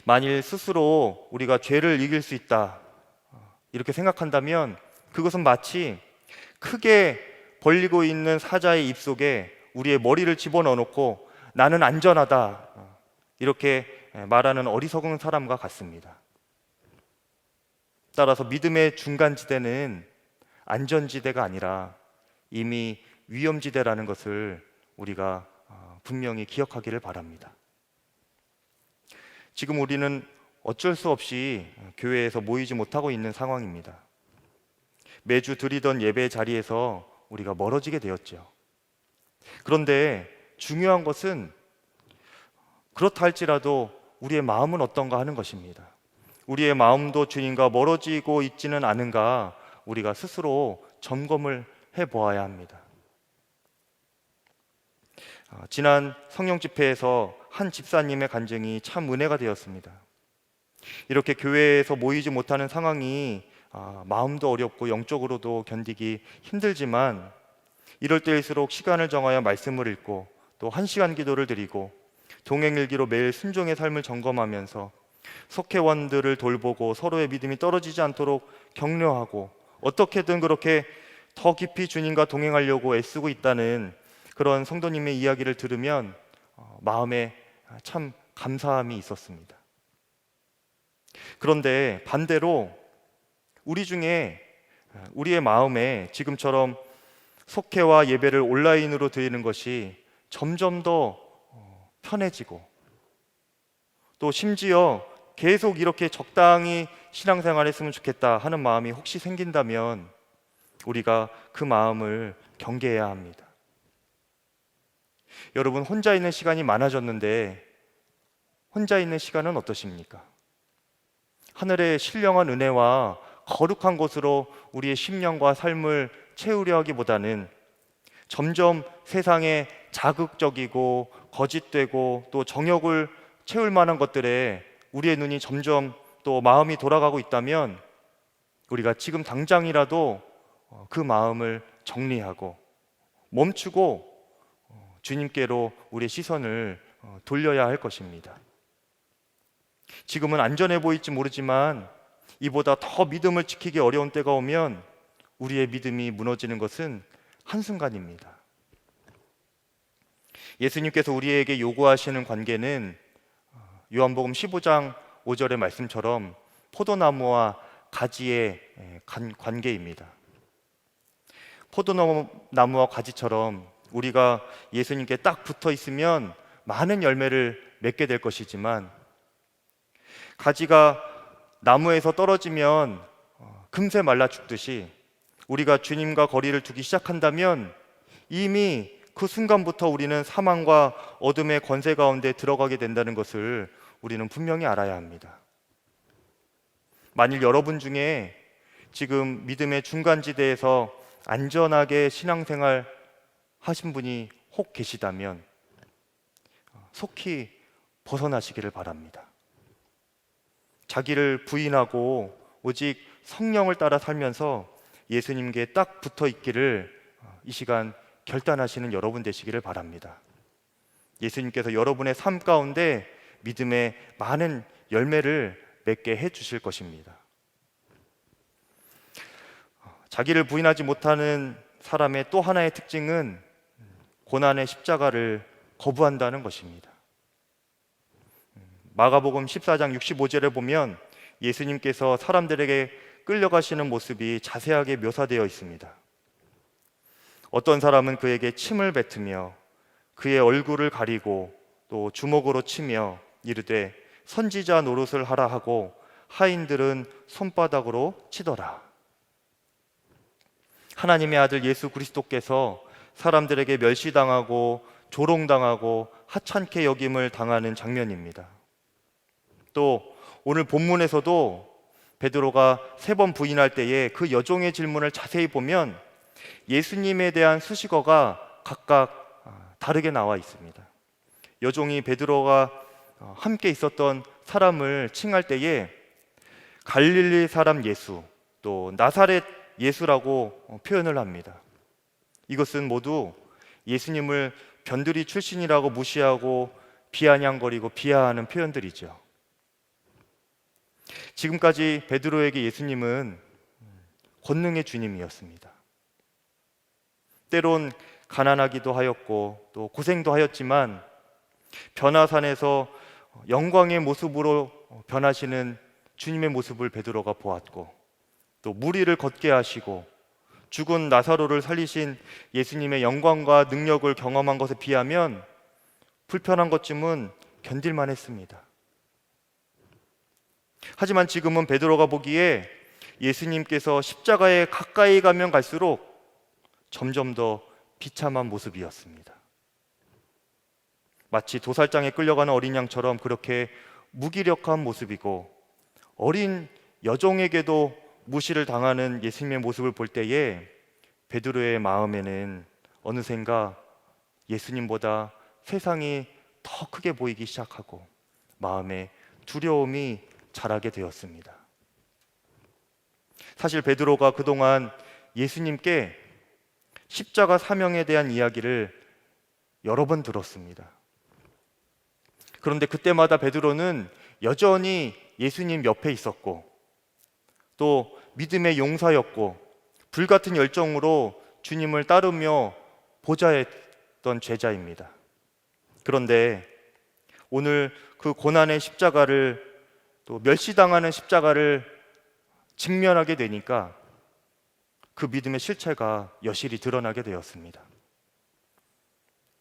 E: 만일 스스로 우리가 죄를 이길 수 있다 이렇게 생각한다면 그것은 마치 크게 벌리고 있는 사자의 입속에 우리의 머리를 집어넣어 놓고 나는 안전하다 이렇게 말하는 어리석은 사람과 같습니다. 따라서 믿음의 중간지대는 안전지대가 아니라 이미 위험지대라는 것을 우리가 분명히 기억하기를 바랍니다. 지금 우리는 어쩔 수 없이 교회에서 모이지 못하고 있는 상황입니다. 매주 드리던 예배 자리에서 우리가 멀어지게 되었죠. 그런데 중요한 것은 그렇다 할지라도 우리의 마음은 어떤가 하는 것입니다. 우리의 마음도 주님과 멀어지고 있지는 않은가 우리가 스스로 점검을 해보아야 합니다. 지난 성령 집회에서 한 집사님의 간증이 참 은혜가 되었습니다. 이렇게 교회에서 모이지 못하는 상황이 마음도 어렵고 영적으로도 견디기 힘들지만 이럴 때일수록 시간을 정하여 말씀을 읽고 또 1시간 기도를 드리고 동행일기로 매일 순종의 삶을 점검하면서 속회원들을 돌보고 서로의 믿음이 떨어지지 않도록 격려하고 어떻게든 그렇게 더 깊이 주님과 동행하려고 애쓰고 있다는 그런 성도님의 이야기를 들으면 마음에 참 감사함이 있었습니다. 그런데 반대로 우리 중에 우리의 마음에 지금처럼 속회와 예배를 온라인으로 드리는 것이 점점 더 편해지고 또 심지어 계속 이렇게 적당히 신앙생활 했으면 좋겠다 하는 마음이 혹시 생긴다면 우리가 그 마음을 경계해야 합니다. 여러분, 혼자 있는 시간이 많아졌는데 혼자 있는 시간은 어떠십니까? 하늘의 신령한 은혜와 거룩한 곳으로 우리의 심령과 삶을 채우려 하기보다는 점점 세상에 자극적이고 거짓되고 또 정욕을 채울 만한 것들에 우리의 눈이 점점 또 마음이 돌아가고 있다면 우리가 지금 당장이라도 그 마음을 정리하고 멈추고 주님께로 우리의 시선을 돌려야 할 것입니다. 지금은 안전해 보일지 모르지만 이보다 더 믿음을 지키기 어려운 때가 오면 우리의 믿음이 무너지는 것은 한순간입니다. 예수님께서 우리에게 요구하시는 관계는 요한복음 15장 5절의 말씀처럼 포도나무와 가지의 관계입니다. 포도나무와 가지처럼 우리가 예수님께 딱 붙어 있으면 많은 열매를 맺게 될 것이지만 가지가 나무에서 떨어지면 금세 말라 죽듯이 우리가 주님과 거리를 두기 시작한다면 이미 그 순간부터 우리는 사망과 어둠의 권세 가운데 들어가게 된다는 것을 우리는 분명히 알아야 합니다. 만일 여러분 중에 지금 믿음의 중간지대에서 안전하게 신앙생활 하신 분이 혹 계시다면 속히 벗어나시기를 바랍니다. 자기를 부인하고 오직 성령을 따라 살면서 예수님께 딱 붙어 있기를 이 시간 결단하시는 여러분 되시기를 바랍니다. 예수님께서 여러분의 삶 가운데 믿음의 많은 열매를 맺게 해 주실 것입니다. 자기를 부인하지 못하는 사람의 또 하나의 특징은 고난의 십자가를 거부한다는 것입니다. 마가복음 14장 65절에 보면 예수님께서 사람들에게 끌려가시는 모습이 자세하게 묘사되어 있습니다. 어떤 사람은 그에게 침을 뱉으며 그의 얼굴을 가리고 또 주먹으로 치며 이르되 선지자 노릇을 하라 하고 하인들은 손바닥으로 치더라. 하나님의 아들 예수 그리스도께서 사람들에게 멸시당하고 조롱당하고 하찮게 여김을 당하는 장면입니다. 또 오늘 본문에서도 베드로가 3번 부인할 때에 그 여종의 질문을 자세히 보면 예수님에 대한 수식어가 각각 다르게 나와 있습니다. 여종이 베드로가 함께 있었던 사람을 칭할 때에 갈릴리 사람 예수, 또 나사렛 예수라고 표현을 합니다. 이것은 모두 예수님을 변두리 출신이라고 무시하고 비아냥거리고 비하하는 표현들이죠. 지금까지 베드로에게 예수님은 권능의 주님이었습니다. 때론 가난하기도 하였고 또 고생도 하였지만 변화산에서 영광의 모습으로 변하시는 주님의 모습을 베드로가 보았고 또 무리를 걷게 하시고 죽은 나사로를 살리신 예수님의 영광과 능력을 경험한 것에 비하면 불편한 것쯤은 견딜만 했습니다. 하지만 지금은 베드로가 보기에 예수님께서 십자가에 가까이 가면 갈수록 점점 더 비참한 모습이었습니다. 마치 도살장에 끌려가는 어린 양처럼 그렇게 무기력한 모습이고 어린 여종에게도 무시를 당하는 예수님의 모습을 볼 때에 베드로의 마음에는 어느샌가 예수님보다 세상이 더 크게 보이기 시작하고 마음에 두려움이 자라게 되었습니다. 사실 베드로가 그동안 예수님께 십자가 사명에 대한 이야기를 여러 번 들었습니다. 그런데 그때마다 베드로는 여전히 예수님 옆에 있었고 또 믿음의 용사였고 불같은 열정으로 주님을 따르며 보좌했던 제자입니다. 그런데 오늘 그 고난의 십자가를 또 멸시당하는 십자가를 직면하게 되니까 그 믿음의 실체가 여실히 드러나게 되었습니다.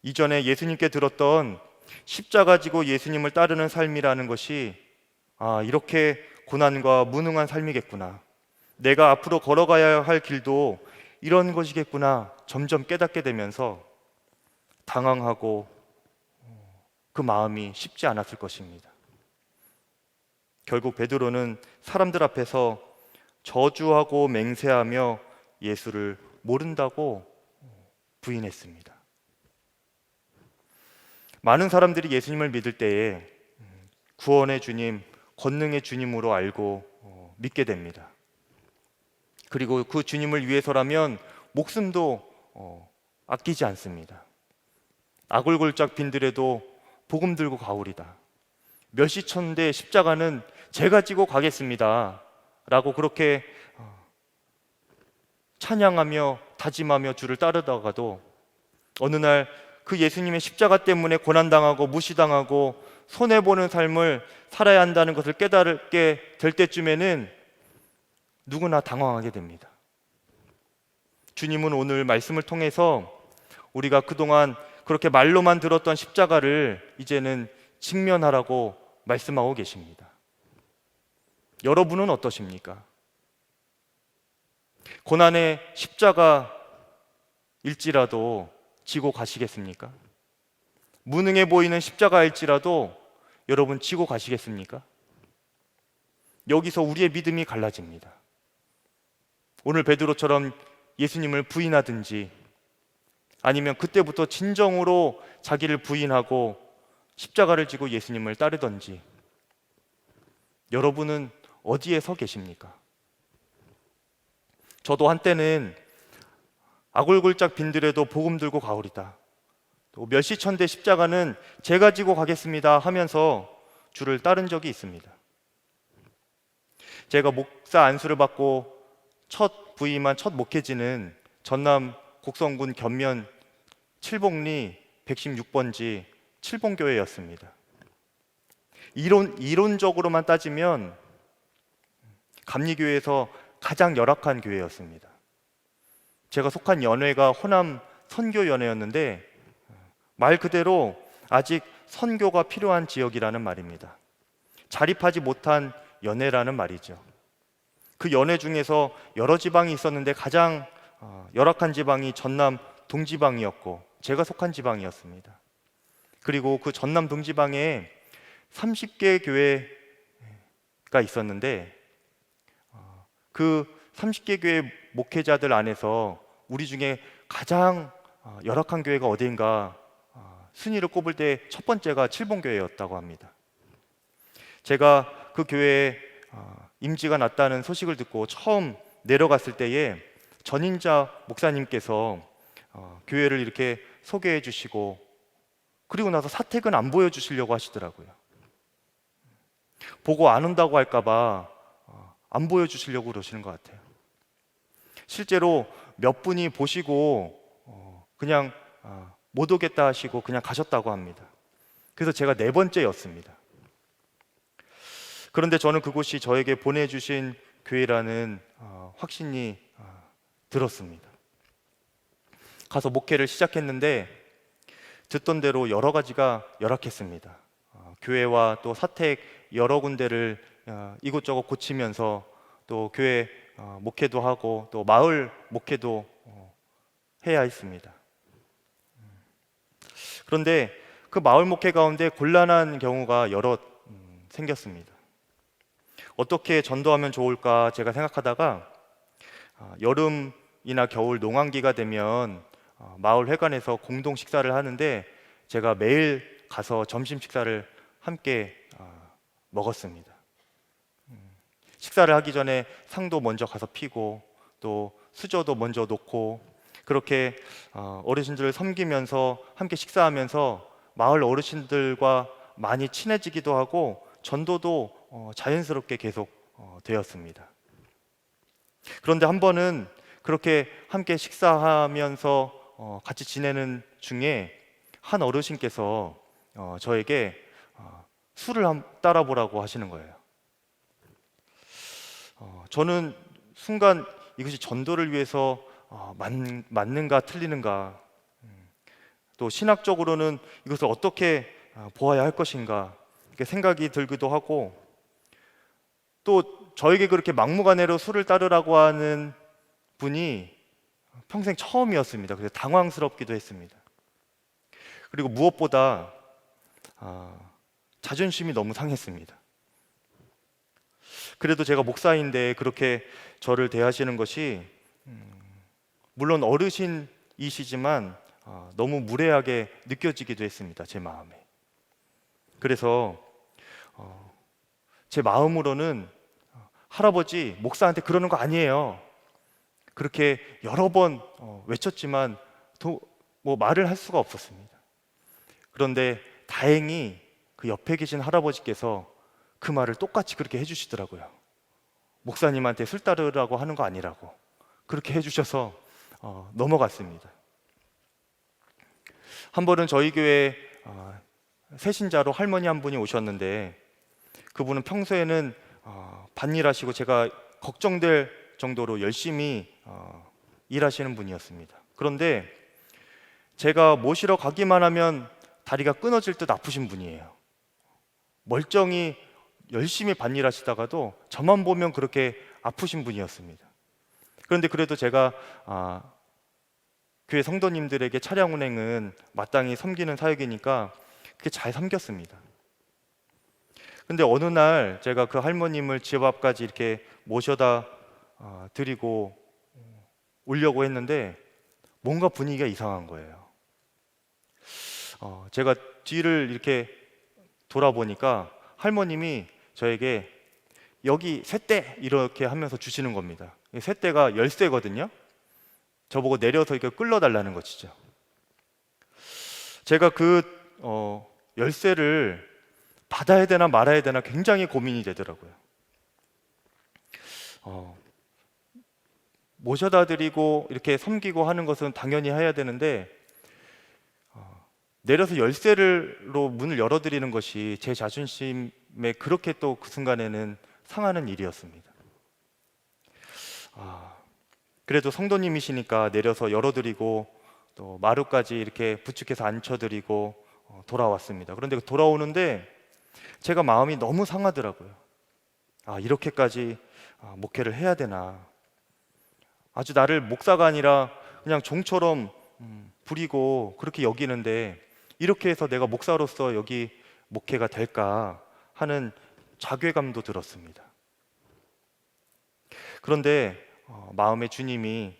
E: 이전에 예수님께 들었던 십자가 지고 예수님을 따르는 삶이라는 것이 이렇게 고난과 무능한 삶이겠구나, 내가 앞으로 걸어가야 할 길도 이런 것이겠구나 점점 깨닫게 되면서 당황하고 그 마음이 쉽지 않았을 것입니다. 결국 베드로는 사람들 앞에서 저주하고 맹세하며 예수를 모른다고 부인했습니다. 많은 사람들이 예수님을 믿을 때에 구원의 주님, 권능의 주님으로 알고 믿게 됩니다. 그리고 그 주님을 위해서라면 목숨도 아끼지 않습니다. 아골골짝 빈들에도 복음 들고 가오리다, 멸시천대 십자가는 제가 지고 가겠습니다 라고 그렇게 찬양하며 다짐하며 주를 따르다가도 어느 날 그 예수님의 십자가 때문에 고난당하고 무시당하고 손해보는 삶을 살아야 한다는 것을 깨닫게 될 때쯤에는 누구나 당황하게 됩니다. 주님은 오늘 말씀을 통해서 우리가 그동안 그렇게 말로만 들었던 십자가를 이제는 직면하라고 말씀하고 계십니다. 여러분은 어떠십니까? 고난의 십자가일지라도 지고 가시겠습니까? 무능해 보이는 십자가일지라도 여러분 지고 가시겠습니까? 여기서 우리의 믿음이 갈라집니다. 오늘 베드로처럼 예수님을 부인하든지 아니면 그때부터 진정으로 자기를 부인하고 십자가를 지고 예수님을 따르든지, 여러분은 어디에 서 계십니까? 저도 한때는 아골골짝 빈들에도 복음 들고 가오리다, 또 멸시천대 십자가는 제가 지고 가겠습니다 하면서 주를 따른 적이 있습니다. 제가 목사 안수를 받고 첫 부임한 첫 목회지는 전남 곡성군 견면 칠봉리 116번지 칠봉교회였습니다. 이론적으로만 따지면 감리교회에서 가장 열악한 교회였습니다. 제가 속한 연회가 호남 선교연회였는데 말 그대로 아직 선교가 필요한 지역이라는 말입니다. 자립하지 못한 연회라는 말이죠. 그 연회 중에서 여러 지방이 있었는데 가장 열악한 지방이 전남 동지방이었고 제가 속한 지방이었습니다. 그리고 그 전남 동지방에 30개 교회가 있었는데 그 30개 교회 목회자들 안에서 우리 중에 가장 열악한 교회가 어디인가 순위를 꼽을 때 첫 번째가 칠봉교회였다고 합니다. 제가 그 교회에 임지가 났다는 소식을 듣고 처음 내려갔을 때에 전인자 목사님께서 교회를 이렇게 소개해 주시고 그리고 나서 사택은 안 보여주시려고 하시더라고요. 보고 안 온다고 할까봐 안 보여주시려고 그러시는 것 같아요. 실제로 몇 분이 보시고 그냥 못 오겠다 하시고 그냥 가셨다고 합니다. 그래서 제가 4번째였습니다. 그런데 저는 그곳이 저에게 보내주신 교회라는 확신이 들었습니다. 가서 목회를 시작했는데 듣던 대로 여러 가지가 열악했습니다. 교회와 또 사택 여러 군데를 이곳저곳 고치면서 또 교회 목회도 하고 또 마을 목회도 해야 했습니다. 그런데 그 마을 목회 가운데 곤란한 경우가 여러 생겼습니다. 어떻게 전도하면 좋을까 제가 생각하다가 여름이나 겨울 농한기가 되면 마을 회관에서 공동 식사를 하는데 제가 매일 가서 점심 식사를 함께 먹었습니다. 식사를 하기 전에 상도 먼저 가서 피고 또 수저도 먼저 놓고 그렇게 어르신들을 섬기면서 함께 식사하면서 마을 어르신들과 많이 친해지기도 하고 전도도 자연스럽게 계속 되었습니다. 그런데 한 번은 그렇게 함께 식사하면서 같이 지내는 중에 한 어르신께서 저에게 술을 따라 보라고 하시는 거예요. 저는 순간 이것이 전도를 위해서 맞는가 틀리는가, 또 신학적으로는 이것을 어떻게 보아야 할 것인가 이렇게 생각이 들기도 하고, 또 저에게 그렇게 막무가내로 술을 따르라고 하는 분이 평생 처음이었습니다. 그래서 당황스럽기도 했습니다. 그리고 무엇보다 자존심이 너무 상했습니다. 그래도 제가 목사인데 그렇게 저를 대하시는 것이 물론 어르신이시지만 너무 무례하게 느껴지기도 했습니다. 제 마음에. 그래서 제 마음으로는 할아버지, 목사한테 그러는 거 아니에요. 그렇게 여러 번 외쳤지만 뭐 말을 할 수가 없었습니다. 그런데 다행히 그 옆에 계신 할아버지께서 그 말을 똑같이 그렇게 해주시더라고요. 목사님한테 술 따르라고 하는 거 아니라고 그렇게 해주셔서 넘어갔습니다. 한 번은 저희 교회 새신자로 할머니 한 분이 오셨는데, 그분은 평소에는 밭일하시고 제가 걱정될 정도로 열심히 일하시는 분이었습니다. 그런데 제가 모시러 가기만 하면 다리가 끊어질 듯 아프신 분이에요. 멀쩡히 열심히 밭일하시다가도 저만 보면 그렇게 아프신 분이었습니다. 그런데 그래도 제가 교회 성도님들에게 차량 운행은 마땅히 섬기는 사역이니까 그게 잘 섬겼습니다. 근데 어느 날 제가 그 할머님을 집 앞까지 이렇게 모셔다 드리고 오려고 했는데 뭔가 분위기가 이상한 거예요. 제가 뒤를 이렇게 돌아보니까 할머님이 저에게 여기 쇳대 이렇게 하면서 주시는 겁니다. 쇳대가 열쇠거든요. 저보고 내려서 이렇게 끌러달라는 것이죠. 제가 그 열쇠를 받아야 되나 말아야 되나 굉장히 고민이 되더라고요. 모셔다 드리고 이렇게 섬기고 하는 것은 당연히 해야 되는데 내려서 열쇠로 문을 열어드리는 것이 제 자존심에 그렇게 또 그 순간에는 상하는 일이었습니다. 그래도 성도님이시니까 내려서 열어드리고 또 마루까지 이렇게 부축해서 앉혀드리고 돌아왔습니다. 그런데 돌아오는데 제가 마음이 너무 상하더라고요. 이렇게까지 목회를 해야 되나. 아주 나를 목사가 아니라 그냥 종처럼 부리고 그렇게 여기는데 이렇게 해서 내가 목사로서 여기 목회가 될까 하는 자괴감도 들었습니다. 그런데 마음의 주님이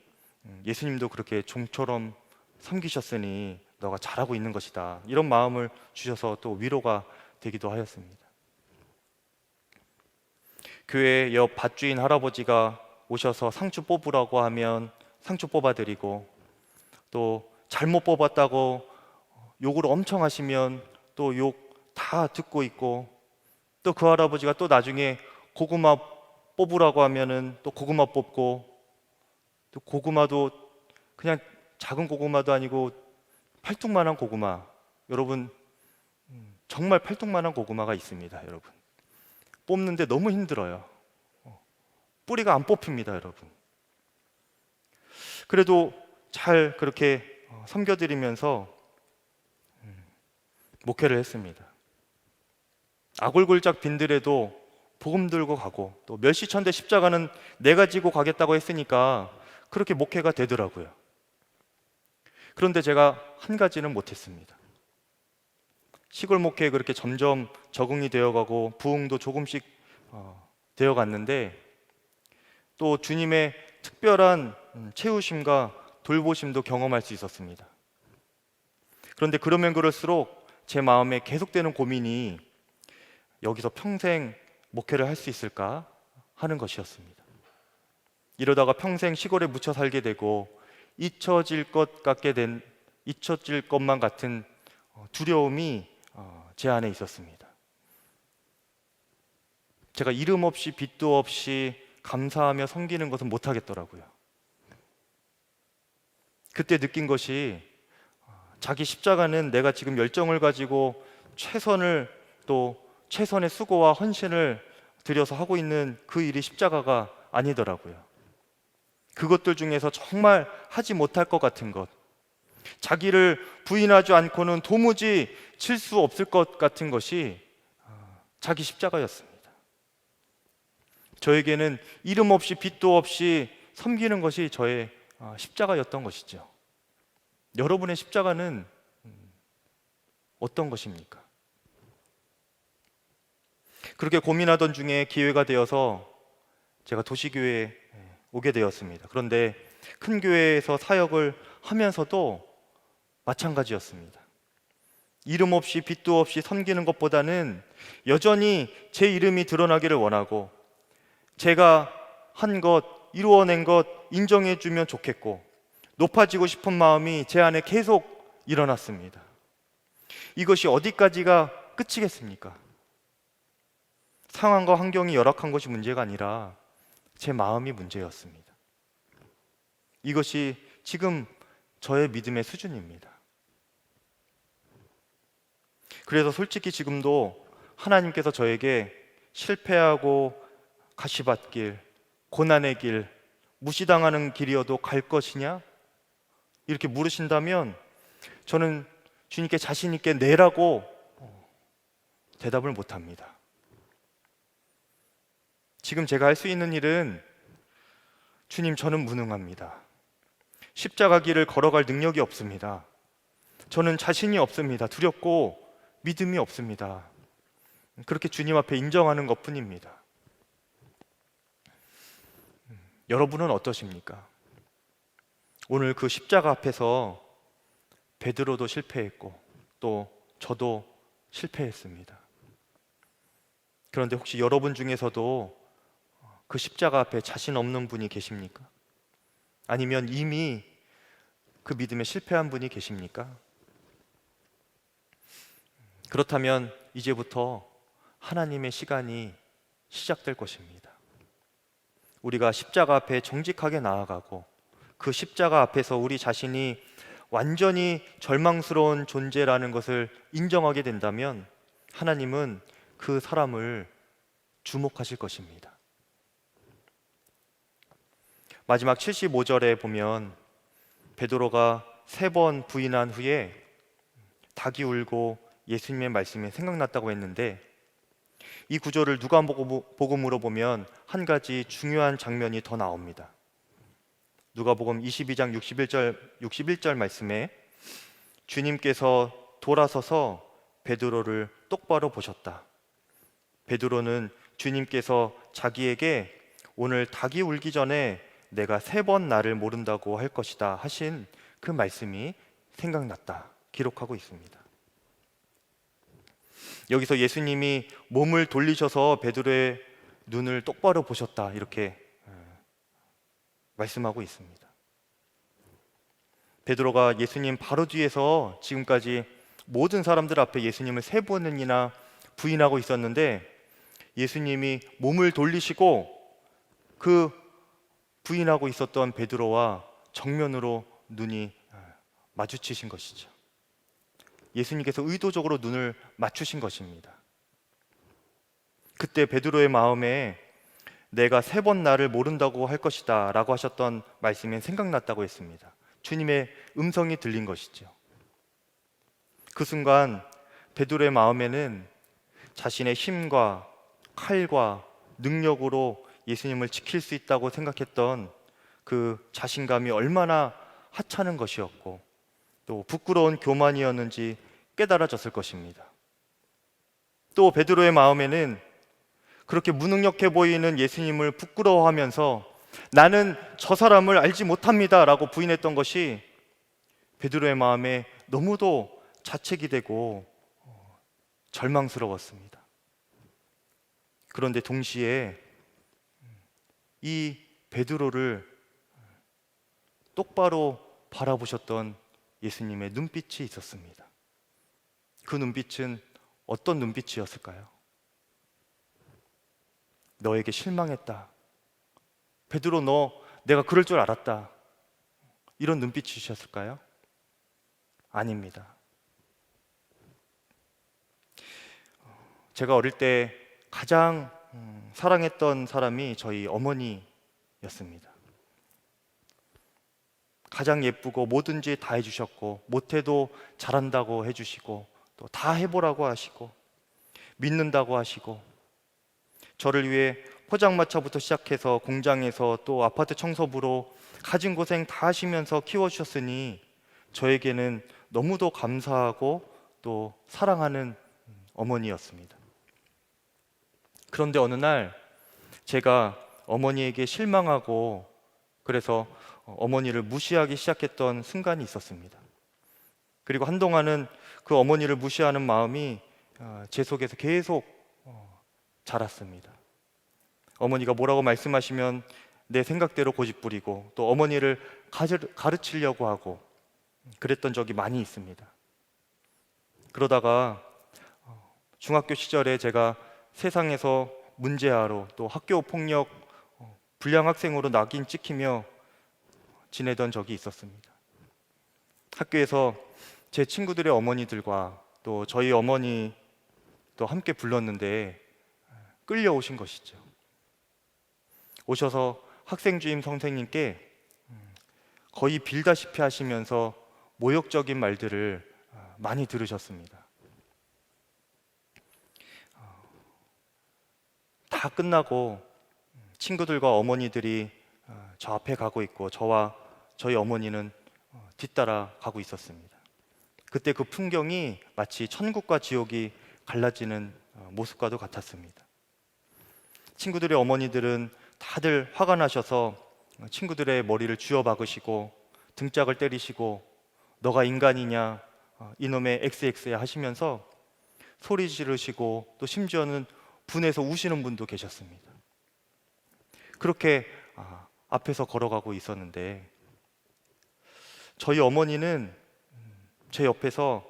E: 예수님도 그렇게 종처럼 섬기셨으니 너가 잘하고 있는 것이다, 이런 마음을 주셔서 또 위로가 되기도 하였습니다. 교회 옆 밭주인 할아버지가 오셔서 상추 뽑으라고 하면 상추 뽑아드리고, 또 잘못 뽑았다고 욕을 엄청 하시면 또 욕 다 듣고 있고, 또 그 할아버지가 또 나중에 고구마 뽑으라고 하면은 또 고구마 뽑고, 또 고구마도 그냥 작은 고구마도 아니고 팔뚝만한 고구마, 여러분 정말 팔뚝만한 고구마가 있습니다. 여러분 뽑는데 너무 힘들어요. 뿌리가 안 뽑힙니다. 여러분 그래도 잘 그렇게 섬겨드리면서 목회를 했습니다. 아골골짝 빈들에도 복음 들고 가고, 또 멸시천대 십자가는 내가 지고 가겠다고 했으니까 그렇게 목회가 되더라고요. 그런데 제가 한 가지는 못했습니다. 시골 목회에 그렇게 점점 적응이 되어가고 부흥도 조금씩 되어갔는데, 또 주님의 특별한 채우심과 돌보심도 경험할 수 있었습니다. 그런데 그러면 그럴수록 제 마음에 계속되는 고민이 여기서 평생 목회를 할 수 있을까 하는 것이었습니다. 이러다가 평생 시골에 묻혀 살게 되고 잊혀질 것만 같은 두려움이 제 안에 있었습니다. 제가 이름 없이 빚도 없이 감사하며 섬기는 것은 못하겠더라고요. 그때 느낀 것이, 자기 십자가는 내가 지금 열정을 가지고 최선의 수고와 헌신을 들여서 하고 있는 그 일이 십자가가 아니더라고요. 그것들 중에서 정말 하지 못할 것 같은 것, 자기를 부인하지 않고는 도무지 칠 수 없을 것 같은 것이 자기 십자가였습니다. 저에게는 이름 없이 빛도 없이 섬기는 것이 저의 십자가였던 것이죠. 여러분의 십자가는 어떤 것입니까? 그렇게 고민하던 중에 기회가 되어서 제가 도시교회에 오게 되었습니다. 그런데 큰 교회에서 사역을 하면서도 마찬가지였습니다. 이름 없이 빛도 없이 섬기는 것보다는 여전히 제 이름이 드러나기를 원하고, 제가 한 것, 이루어낸 것 인정해 주면 좋겠고, 높아지고 싶은 마음이 제 안에 계속 일어났습니다. 이것이 어디까지가 끝이겠습니까? 상황과 환경이 열악한 것이 문제가 아니라 제 마음이 문제였습니다. 이것이 지금 저의 믿음의 수준입니다. 그래서 솔직히 지금도 하나님께서 저에게 실패하고 가시밭길, 고난의 길, 무시당하는 길이어도 갈 것이냐? 이렇게 물으신다면 저는 주님께 자신 있게 네라고 대답을 못합니다. 지금 제가 할 수 있는 일은, 주님, 저는 무능합니다. 십자가 길을 걸어갈 능력이 없습니다. 저는 자신이 없습니다. 두렵고 믿음이 없습니다. 그렇게 주님 앞에 인정하는 것뿐입니다. 여러분은 어떠십니까? 오늘 그 십자가 앞에서 베드로도 실패했고 또 저도 실패했습니다. 그런데 혹시 여러분 중에서도 그 십자가 앞에 자신 없는 분이 계십니까? 아니면 이미 그 믿음에 실패한 분이 계십니까? 그렇다면 이제부터 하나님의 시간이 시작될 것입니다. 우리가 십자가 앞에 정직하게 나아가고 그 십자가 앞에서 우리 자신이 완전히 절망스러운 존재라는 것을 인정하게 된다면 하나님은 그 사람을 주목하실 것입니다. 마지막 75절에 보면 베드로가 3번 부인한 후에 닭이 울고 예수님의 말씀이 생각났다고 했는데, 이 구절을 누가복음으로 보면 한 가지 중요한 장면이 더 나옵니다. 누가복음 22장 61절 말씀에 주님께서 돌아서서 베드로를 똑바로 보셨다. 베드로는 주님께서 자기에게 오늘 닭이 울기 전에 내가 3번 나를 모른다고 할 것이다 하신 그 말씀이 생각났다 기록하고 있습니다. 여기서 예수님이 몸을 돌리셔서 베드로의 눈을 똑바로 보셨다 이렇게 말씀하고 있습니다. 베드로가 예수님 바로 뒤에서 지금까지 모든 사람들 앞에 예수님을 3번이나 부인하고 있었는데, 예수님이 몸을 돌리시고 그 부인하고 있었던 베드로와 정면으로 눈이 마주치신 것이죠. 예수님께서 의도적으로 눈을 맞추신 것입니다. 그때 베드로의 마음에 내가 3번 나를 모른다고 할 것이다 라고 하셨던 말씀이 생각났다고 했습니다. 주님의 음성이 들린 것이죠. 그 순간 베드로의 마음에는 자신의 힘과 칼과 능력으로 예수님을 지킬 수 있다고 생각했던 그 자신감이 얼마나 하찮은 것이었고 또 부끄러운 교만이었는지 깨달아졌을 것입니다. 또 베드로의 마음에는 그렇게 무능력해 보이는 예수님을 부끄러워하면서 나는 저 사람을 알지 못합니다 라고 부인했던 것이 베드로의 마음에 너무도 자책이 되고 절망스러웠습니다. 그런데 동시에 이 베드로를 똑바로 바라보셨던 예수님의 눈빛이 있었습니다. 그 눈빛은 어떤 눈빛이었을까요? 너에게 실망했다. 베드로, 내가 그럴 줄 알았다. 이런 눈빛이셨을까요? 아닙니다. 제가 어릴 때 가장 사랑했던 사람이 저희 어머니였습니다. 가장 예쁘고 뭐든지 다 해주셨고 못해도 잘한다고 해주시고 또 다 해보라고 하시고 믿는다고 하시고 저를 위해 포장마차부터 시작해서 공장에서 또 아파트 청소부로 가진 고생 다 하시면서 키워주셨으니 저에게는 너무도 감사하고 또 사랑하는 어머니였습니다. 그런데 어느 날 제가 어머니에게 실망하고 그래서 어머니를 무시하기 시작했던 순간이 있었습니다. 그리고 한동안은 그 어머니를 무시하는 마음이 제 속에서 계속 자랐습니다. 어머니가 뭐라고 말씀하시면 내 생각대로 고집부리고 또 어머니를 가르치려고 하고 그랬던 적이 많이 있습니다. 그러다가 중학교 시절에 제가 세상에서 문제아로 또 학교 폭력 불량 학생으로 낙인 찍히며 지내던 적이 있었습니다. 학교에서 제 친구들의 어머니들과 또 저희 어머니 또 함께 불렀는데 끌려오신 것이죠. 오셔서 학생 주임 선생님께 거의 빌다시피 하시면서 모욕적인 말들을 많이 들으셨습니다. 다 끝나고 친구들과 어머니들이 저 앞에 가고 있고 저와 저희 어머니는 뒤따라 가고 있었습니다. 그때 그 풍경이 마치 천국과 지옥이 갈라지는 모습과도 같았습니다. 친구들의 어머니들은 다들 화가 나셔서 친구들의 머리를 쥐어박으시고 등짝을 때리시고 너가 인간이냐 이놈의 XX야 하시면서 소리 지르시고 또 심지어는 분해서 우시는 분도 계셨습니다. 그렇게 앞에서 걸어가고 있었는데 저희 어머니는 제 옆에서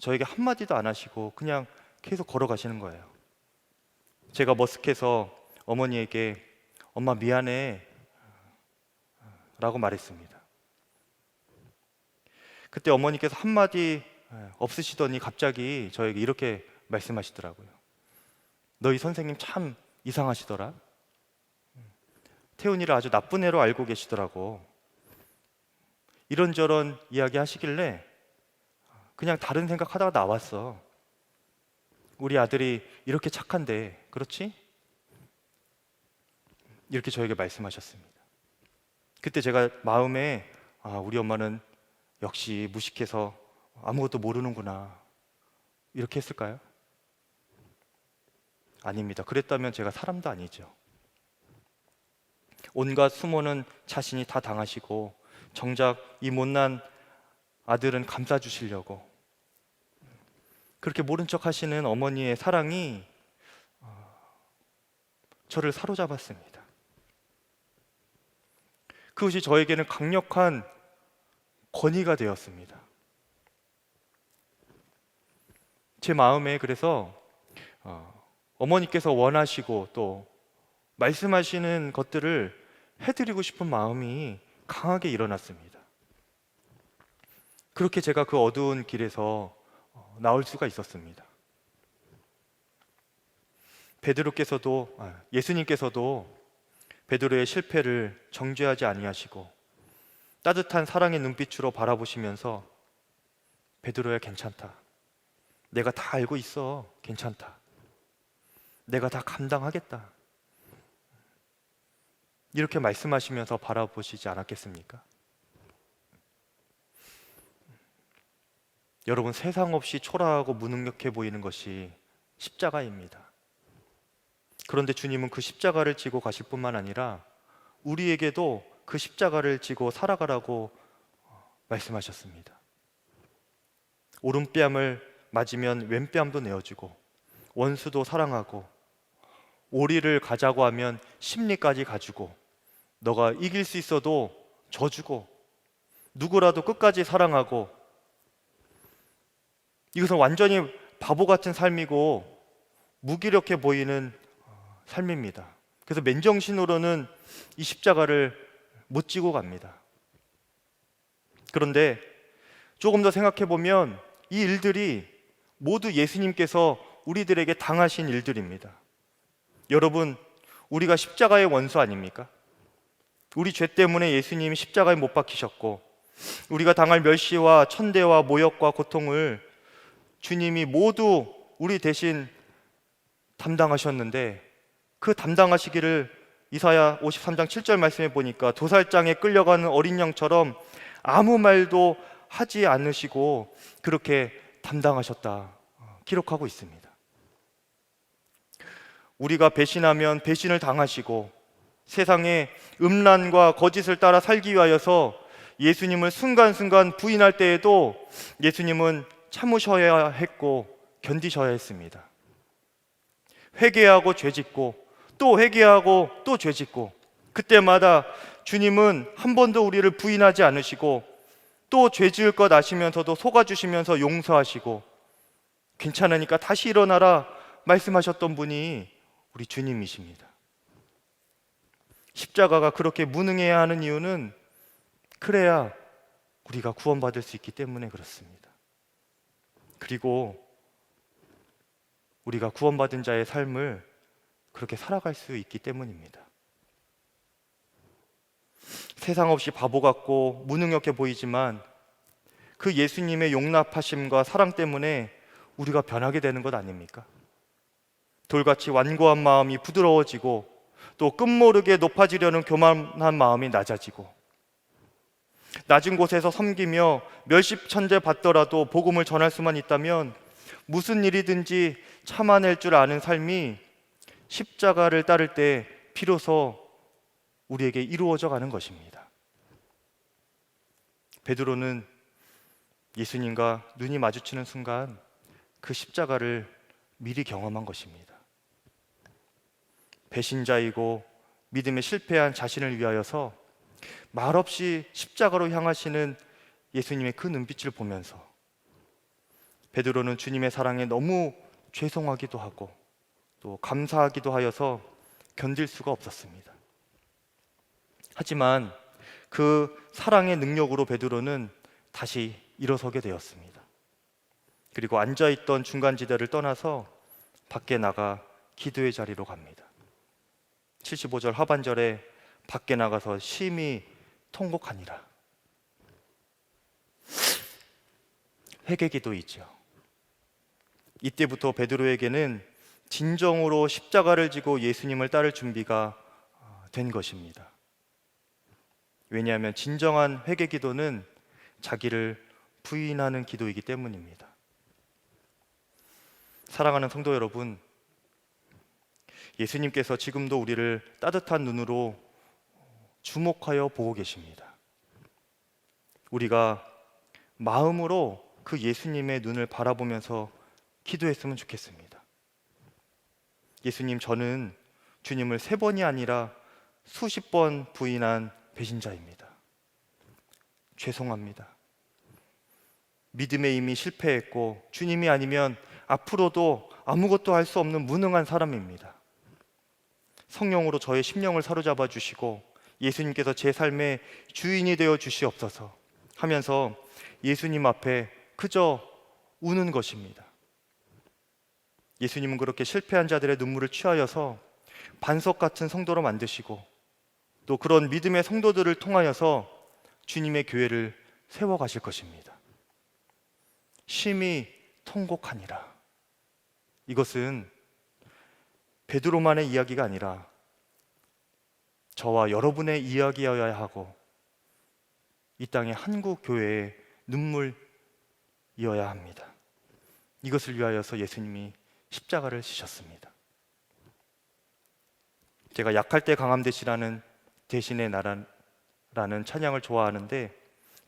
E: 저에게 한마디도 안 하시고 그냥 계속 걸어가시는 거예요. 제가 머쓱해서 어머니에게 엄마 미안해 라고 말했습니다. 그때 어머니께서 한마디 없으시더니 갑자기 저에게 이렇게 말씀하시더라고요. 너희 선생님 참 이상하시더라. 태훈이를 아주 나쁜 애로 알고 계시더라고. 이런저런 이야기 하시길래 그냥 다른 생각하다가 나왔어. 우리 아들이 이렇게 착한데 그렇지? 이렇게 저에게 말씀하셨습니다. 그때 제가 마음에 우리 엄마는 역시 무식해서 아무것도 모르는구나 이렇게 했을까요? 아닙니다. 그랬다면 제가 사람도 아니죠. 온갖 수모는 자신이 다 당하시고 정작 이 못난 아들은 감싸주시려고 그렇게 모른 척 하시는 어머니의 사랑이 저를 사로잡았습니다. 그것이 저에게는 강력한 권위가 되었습니다. 제 마음에 그래서 어머니께서 원하시고 또 말씀하시는 것들을 해드리고 싶은 마음이 강하게 일어났습니다. 그렇게 제가 그 어두운 길에서 나올 수가 있었습니다. 예수님께서도 베드로의 실패를 정죄하지 아니하시고 따뜻한 사랑의 눈빛으로 바라보시면서 베드로야 괜찮다. 내가 다 알고 있어. 괜찮다. 내가 다 감당하겠다. 이렇게 말씀하시면서 바라보시지 않았겠습니까? 여러분, 세상 없이 초라하고 무능력해 보이는 것이 십자가입니다. 그런데 주님은 그 십자가를 지고 가실 뿐만 아니라 우리에게도 그 십자가를 지고 살아가라고 말씀하셨습니다. 오른뺨을 맞으면 왼뺨도 내어주고 원수도 사랑하고 오리를 가자고 하면 십리까지 가주고 너가 이길 수 있어도 져주고 누구라도 끝까지 사랑하고 이것은 완전히 바보 같은 삶이고 무기력해 보이는 삶입니다. 그래서 맨정신으로는 이 십자가를 못 지고 갑니다. 그런데 조금 더 생각해 보면 이 일들이 모두 예수님께서 우리들에게 당하신 일들입니다. 여러분, 우리가 십자가의 원수 아닙니까? 우리 죄 때문에 예수님이 십자가에 못 박히셨고 우리가 당할 멸시와 천대와 모욕과 고통을 주님이 모두 우리 대신 담당하셨는데, 그 담당하시기를 이사야 53장 7절 말씀에 보니까 도살장에 끌려가는 어린 양처럼 아무 말도 하지 않으시고 그렇게 담당하셨다 기록하고 있습니다. 우리가 배신하면 배신을 당하시고 세상의 음란과 거짓을 따라 살기 위하여서 예수님을 순간순간 부인할 때에도 예수님은 참으셔야 했고 견디셔야 했습니다. 회개하고 죄짓고 또 회개하고 또 죄짓고, 그때마다 주님은 한 번도 우리를 부인하지 않으시고 또 죄지을 것 아시면서도 속아주시면서 용서하시고 괜찮으니까 다시 일어나라 말씀하셨던 분이 우리 주님이십니다. 십자가가 그렇게 무능해야 하는 이유는 그래야 우리가 구원받을 수 있기 때문에 그렇습니다. 그리고 우리가 구원받은 자의 삶을 그렇게 살아갈 수 있기 때문입니다. 세상 없이 바보 같고 무능력해 보이지만 그 예수님의 용납하심과 사랑 때문에 우리가 변하게 되는 것 아닙니까? 돌같이 완고한 마음이 부드러워지고 또 끝모르게 높아지려는 교만한 마음이 낮아지고, 낮은 곳에서 섬기며 멸시천재 받더라도 복음을 전할 수만 있다면 무슨 일이든지 참아낼 줄 아는 삶이 십자가를 따를 때 비로소 우리에게 이루어져 가는 것입니다. 베드로는 예수님과 눈이 마주치는 순간 그 십자가를 미리 경험한 것입니다. 배신자이고 믿음에 실패한 자신을 위하여서 말없이 십자가로 향하시는 예수님의 그 눈빛을 보면서 베드로는 주님의 사랑에 너무 죄송하기도 하고 또 감사하기도 하여서 견딜 수가 없었습니다. 하지만 그 사랑의 능력으로 베드로는 다시 일어서게 되었습니다. 그리고 앉아있던 중간지대를 떠나서 밖에 나가 기도의 자리로 갑니다. 75절 하반절에 밖에 나가서 심히 통곡하니라. 회개기도 있죠. 이때부터 베드로에게는 진정으로 십자가를 지고 예수님을 따를 준비가 된 것입니다. 왜냐하면 진정한 회개기도는 자기를 부인하는 기도이기 때문입니다. 사랑하는 성도 여러분, 예수님께서 지금도 우리를 따뜻한 눈으로 주목하여 보고 계십니다. 우리가 마음으로 그 예수님의 눈을 바라보면서 기도했으면 좋겠습니다. 예수님, 저는 주님을 3번이 아니라 수십 번 부인한 배신자입니다. 죄송합니다. 믿음에 이미 실패했고 주님이 아니면 앞으로도 아무것도 할 수 없는 무능한 사람입니다. 성령으로 저의 심령을 사로잡아 주시고 예수님께서 제 삶의 주인이 되어 주시옵소서 하면서 예수님 앞에 그저 우는 것입니다. 예수님은 그렇게 실패한 자들의 눈물을 취하여서 반석 같은 성도로 만드시고 또 그런 믿음의 성도들을 통하여서 주님의 교회를 세워가실 것입니다. 심히 통곡하니라. 이것은 베드로만의 이야기가 아니라 저와 여러분의 이야기여야 하고 이 땅의 한국 교회의 눈물이어야 합니다. 이것을 위하여서 예수님이 십자가를 지셨습니다. 제가 약할 때 강함 되시라는 대신의 나라라는 찬양을 좋아하는데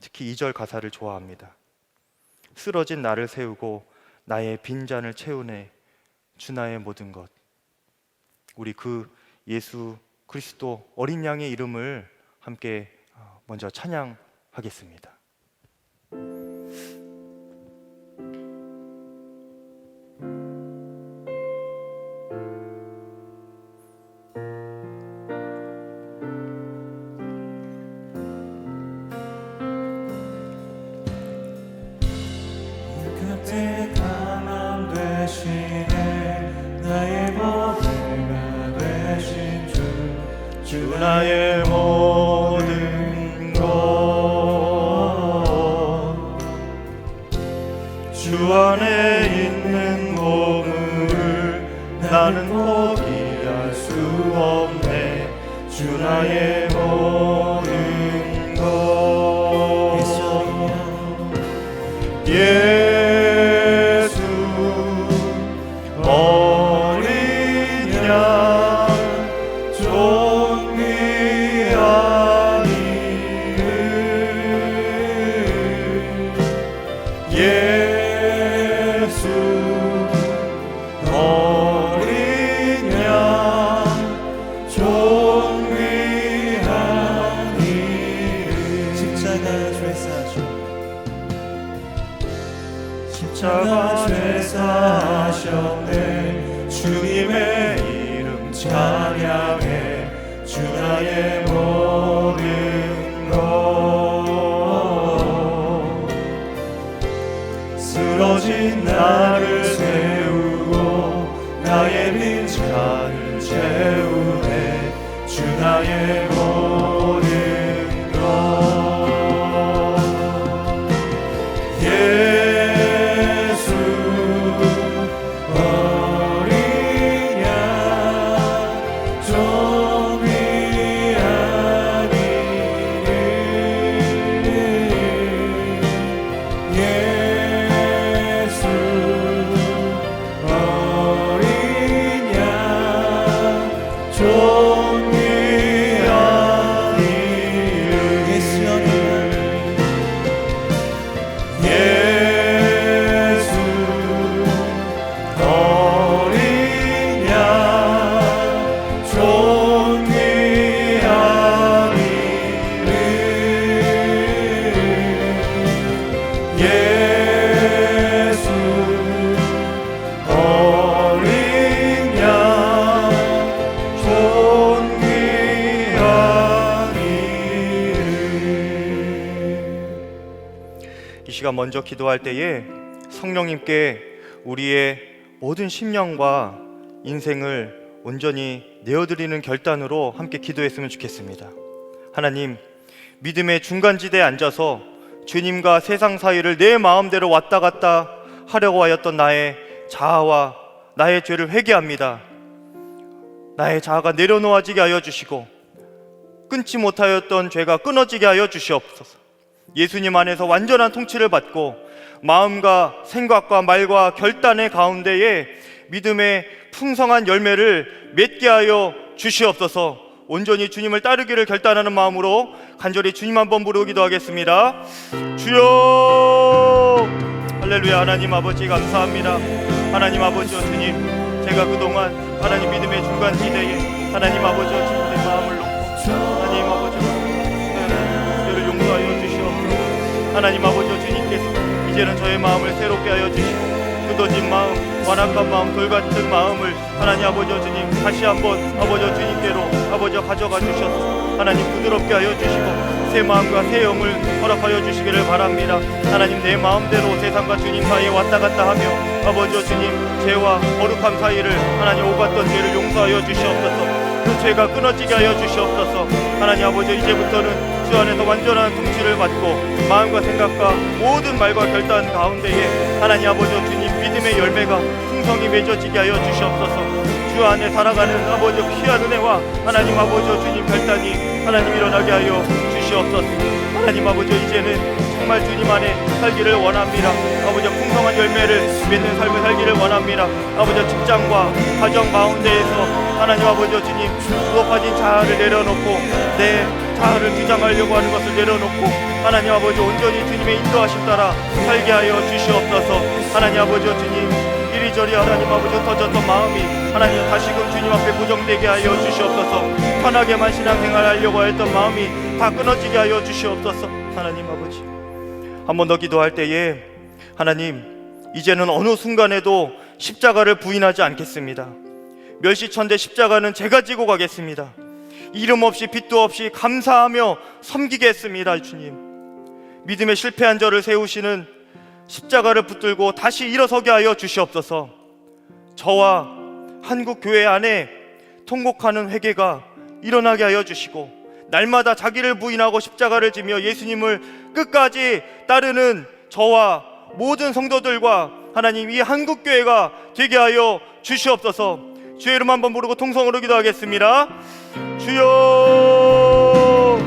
E: 특히 2절 가사를 좋아합니다. 쓰러진 나를 세우고 나의 빈잔을 채우네 주 나의 모든 것. 우리 그 예수 그리스도 어린 양의 이름을 함께 먼저 찬양하겠습니다.
A: 그때 강함 되시네 나의 보배가
E: 주 나의 모든 것 주 안에 있는 보물을 나는 포기할 수 없네 주 나의 모든 것 예수 어린 양 존귀한 이름 예수 어린 양 존귀한 이름
A: 십자가 죄사주
E: 십자가 죄사하셨네 주님의 이름 찬양해 주 나의 모든 것 쓰러진 나를 세우고 나의 빈잔을 채우네 주 나의 모든 것 예수 어린 양 존귀한 이름 예수 어린 양 존귀한 이름
A: 예수
E: 예수 어린 양 존귀한 이름 예수 어린 양 존귀한 이름 이 시간 먼저 기도할 때에 성령님께 우리의 모든 심령과 인생을 온전히 내어드리는 결단으로 함께 기도했으면 좋겠습니다. 하나님, 믿음의 중간지대에 앉아서 주님과 세상 사이를 내 마음대로 왔다 갔다 하려고 하였던 나의 자아와 나의 죄를 회개합니다. 나의 자아가 내려놓아지게 하여 주시고 끊지 못하였던 죄가 끊어지게 하여 주시옵소서. 예수님 안에서 완전한 통치를 받고 마음과 생각과 말과 결단의 가운데에 믿음의 풍성한 열매를 맺게 하여 주시옵소서. 온전히 주님을 따르기를 결단하는 마음으로 간절히 주님 한번 부르기도 하겠습니다. 주여 할렐루야. 하나님 아버지 감사합니다. 하나님 아버지 주님, 제가 그동안 하나님 믿음의 중간지대에 하나님 아버지 주님의 마음을 놓고 하나님 아버지 죄를 용서하여 주시옵소서. 하나님 아버지 주님께서 이제는 저의 마음을 새롭게 하여 주시고 굳어진 마음, 완악한 마음, 돌같은 마음을 하나님 아버지 주님 다시 한번 아버지 주님께로 아버지 가져가 주셔서 하나님 부드럽게 하여 주시고 새 마음과 새 영을 허락하여 주시기를 바랍니다. 하나님 내 마음대로 세상과 주님 사이에 왔다 갔다 하며 아버지 주님 죄와 거룩함 사이를 하나님 오갔던 죄를 용서하여 주시옵소서. 그 죄가 끊어지게 하여 주시옵소서. 하나님 아버지 이제부터는 주 안에서 완전한 통치를 받고 마음과 생각과 모든 말과 결단 가운데에 하나님 아버지 주님 믿음의 열매가 풍성히 맺어지게 하여 주시옵소서. 주 안에 살아가는 아버지 귀한 은혜와 하나님 아버지 주님 결단이 하나님 일어나게 하여 주시옵소서. 하나님 아버지 이제는 정말 주님 안에 살기를 원합니다. 아버지 풍성한 열매를 맺는 삶을 살기를 원합니다. 아버지 직장과 가정 가운데에서 하나님 아버지 주님 높아진 자아를 내려놓고 내 자아를 주장하려고 하는 것을 내려놓고 하나님 아버지 온전히 주님의 인도하심 따라 살게 하여 주시옵소서. 하나님 아버지 주님 이리저리 하나님 아버지 흩어졌던 마음이 하나님 다시금 주님 앞에 고정되게 하여 주시옵소서. 편하게만 신앙생활하려고 했던 마음이 다 끊어지게 하여 주시옵소서. 하나님 아버지 한 번 더 기도할 때에 하나님 이제는 어느 순간에도 십자가를 부인하지 않겠습니다. 멸시천대 십자가는 제가 지고 가겠습니다. 이름 없이 빛도 없이 감사하며 섬기겠습니다. 주님 믿음에 실패한 저를 세우시는 십자가를 붙들고 다시 일어서게 하여 주시옵소서. 저와 한국 교회 안에 통곡하는 회개가 일어나게 하여 주시고 날마다 자기를 부인하고 십자가를 지며 예수님을 끝까지 따르는 저와 모든 성도들과 하나님 이 한국교회가 되게 하여 주시옵소서. 주의 이름 한번 부르고 통성으로 기도하겠습니다. 주여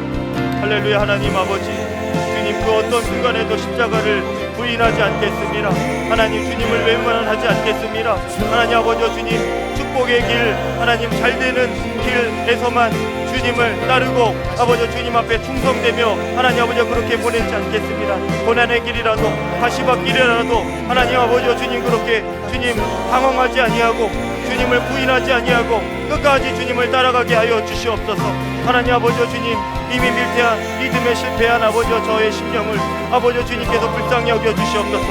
E: 할렐루야. 하나님 아버지, 주님 그 어떤 순간에도 십자가를 부인하지 않겠습니다. 하나님 주님을 외면하지 않겠습니다. 하나님 아버지 주님 축복의 길, 하나님 잘되는 길에서만 주님을 따르고 아버지 주님 앞에 충성되며 하나님 아버지 그렇게 보내지 않겠습니다. 고난의 길이라도 가시밭길이라도 하나님 아버지 주님 그렇게 주님 당황하지 아니하고 주님을 부인하지 아니하고 끝까지 주님을 따라가게 하여 주시옵소서. 하나님 아버지 주님 이미 밀대한 믿음에 실패한 아버지 저의 심령을 아버지 주님께서 불쌍히 여겨 주시옵소서.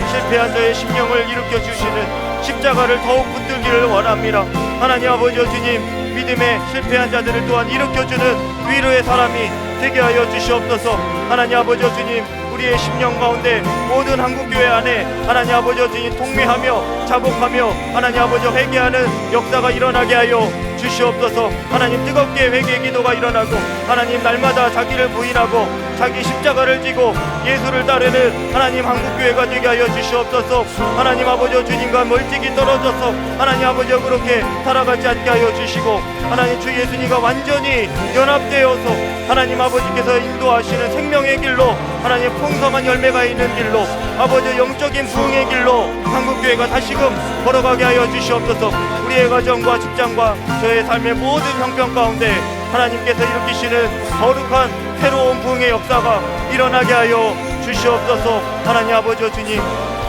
E: 실패한 저의 심령을 일으켜 주시는 십자가를 더욱 붙들기를 원합니다. 하나님 아버지 주님 믿음에 실패한 자들을 또한 일으켜주는 위로의 사람이 되게 하여 주시옵소서. 하나님 아버지 주님 우리의 심령 가운데 모든 한국교회 안에 하나님 아버지 주님 통회하며 자복하며 하나님 아버지 회개하는 역사가 일어나게 하여 주시옵소서. 하나님 뜨겁게 회개 기도가 일어나고 하나님 날마다 자기를 부인하고 자기 십자가를 지고 예수를 따르는 하나님 한국교회가 되게 하여 주시옵소서. 하나님 아버지 주님과 멀찍이 떨어져서 하나님 아버지 그렇게 살아가지 않게 하여 주시고 하나님 주 예수님과 완전히 연합되어서 하나님 아버지께서 인도하시는 생명의 길로 하나님 풍성한 열매가 있는 길로 아버지 영적인 부흥의 길로 한국교회가 다시금 걸어가게 하여 주시옵소서. 우리의 가정과 직장과 저의 삶의 모든 형편 가운데 하나님께서 일으키시는 거룩한 새로운 부흥의 역사가 일어나게 하여 주시옵소서. 하나님 아버지 주님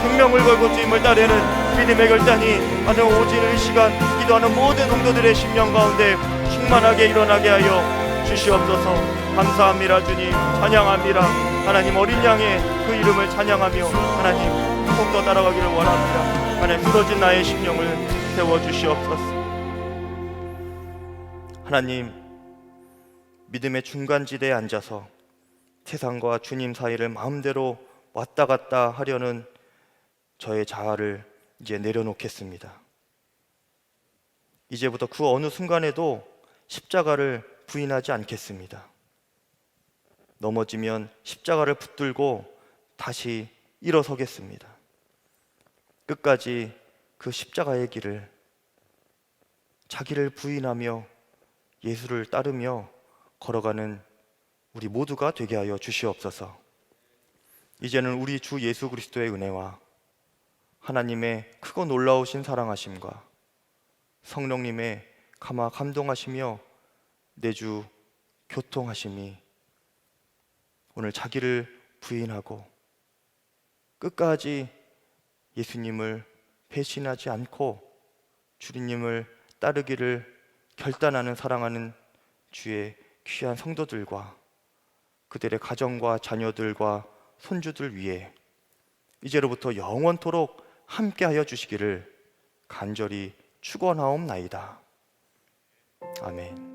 E: 생명을 걸고 주님을 따르는 믿음의 결단이 하늘 오지는 시간 기도하는 모든 성도들의 심령 가운데 충만하게 일어나게 하여 주시옵소서. 감사합니다. 주님 찬양합니다. 하나님 어린 양의 그 이름을 찬양하며 하나님 더욱더 따라가기를 원합니다. 하나님 쓰러진 나의 심령을 세워주시옵소서. 하나님 믿음의 중간지대에 앉아서 세상과 주님 사이를 마음대로 왔다 갔다 하려는 저의 자아를 이제 내려놓겠습니다. 이제부터 그 어느 순간에도 십자가를 부인하지 않겠습니다. 넘어지면 십자가를 붙들고 다시 일어서겠습니다. 끝까지 그 십자가의 길을 자기를 부인하며 예수를 따르며 걸어가는 우리 모두가 되게 하여 주시옵소서. 이제는 우리 주 예수 그리스도의 은혜와 하나님의 크고 놀라우신 사랑하심과 성령님의 감화 감동하시며 내주 교통하심이 오늘 자기를 부인하고 끝까지 예수님을 배신하지 않고 주님을 따르기를 결단하는 사랑하는 주의 귀한 성도들과 그들의 가정과 자녀들과 손주들 위해 이제로부터 영원토록 함께하여 주시기를 간절히 축원하옵나이다. 아멘.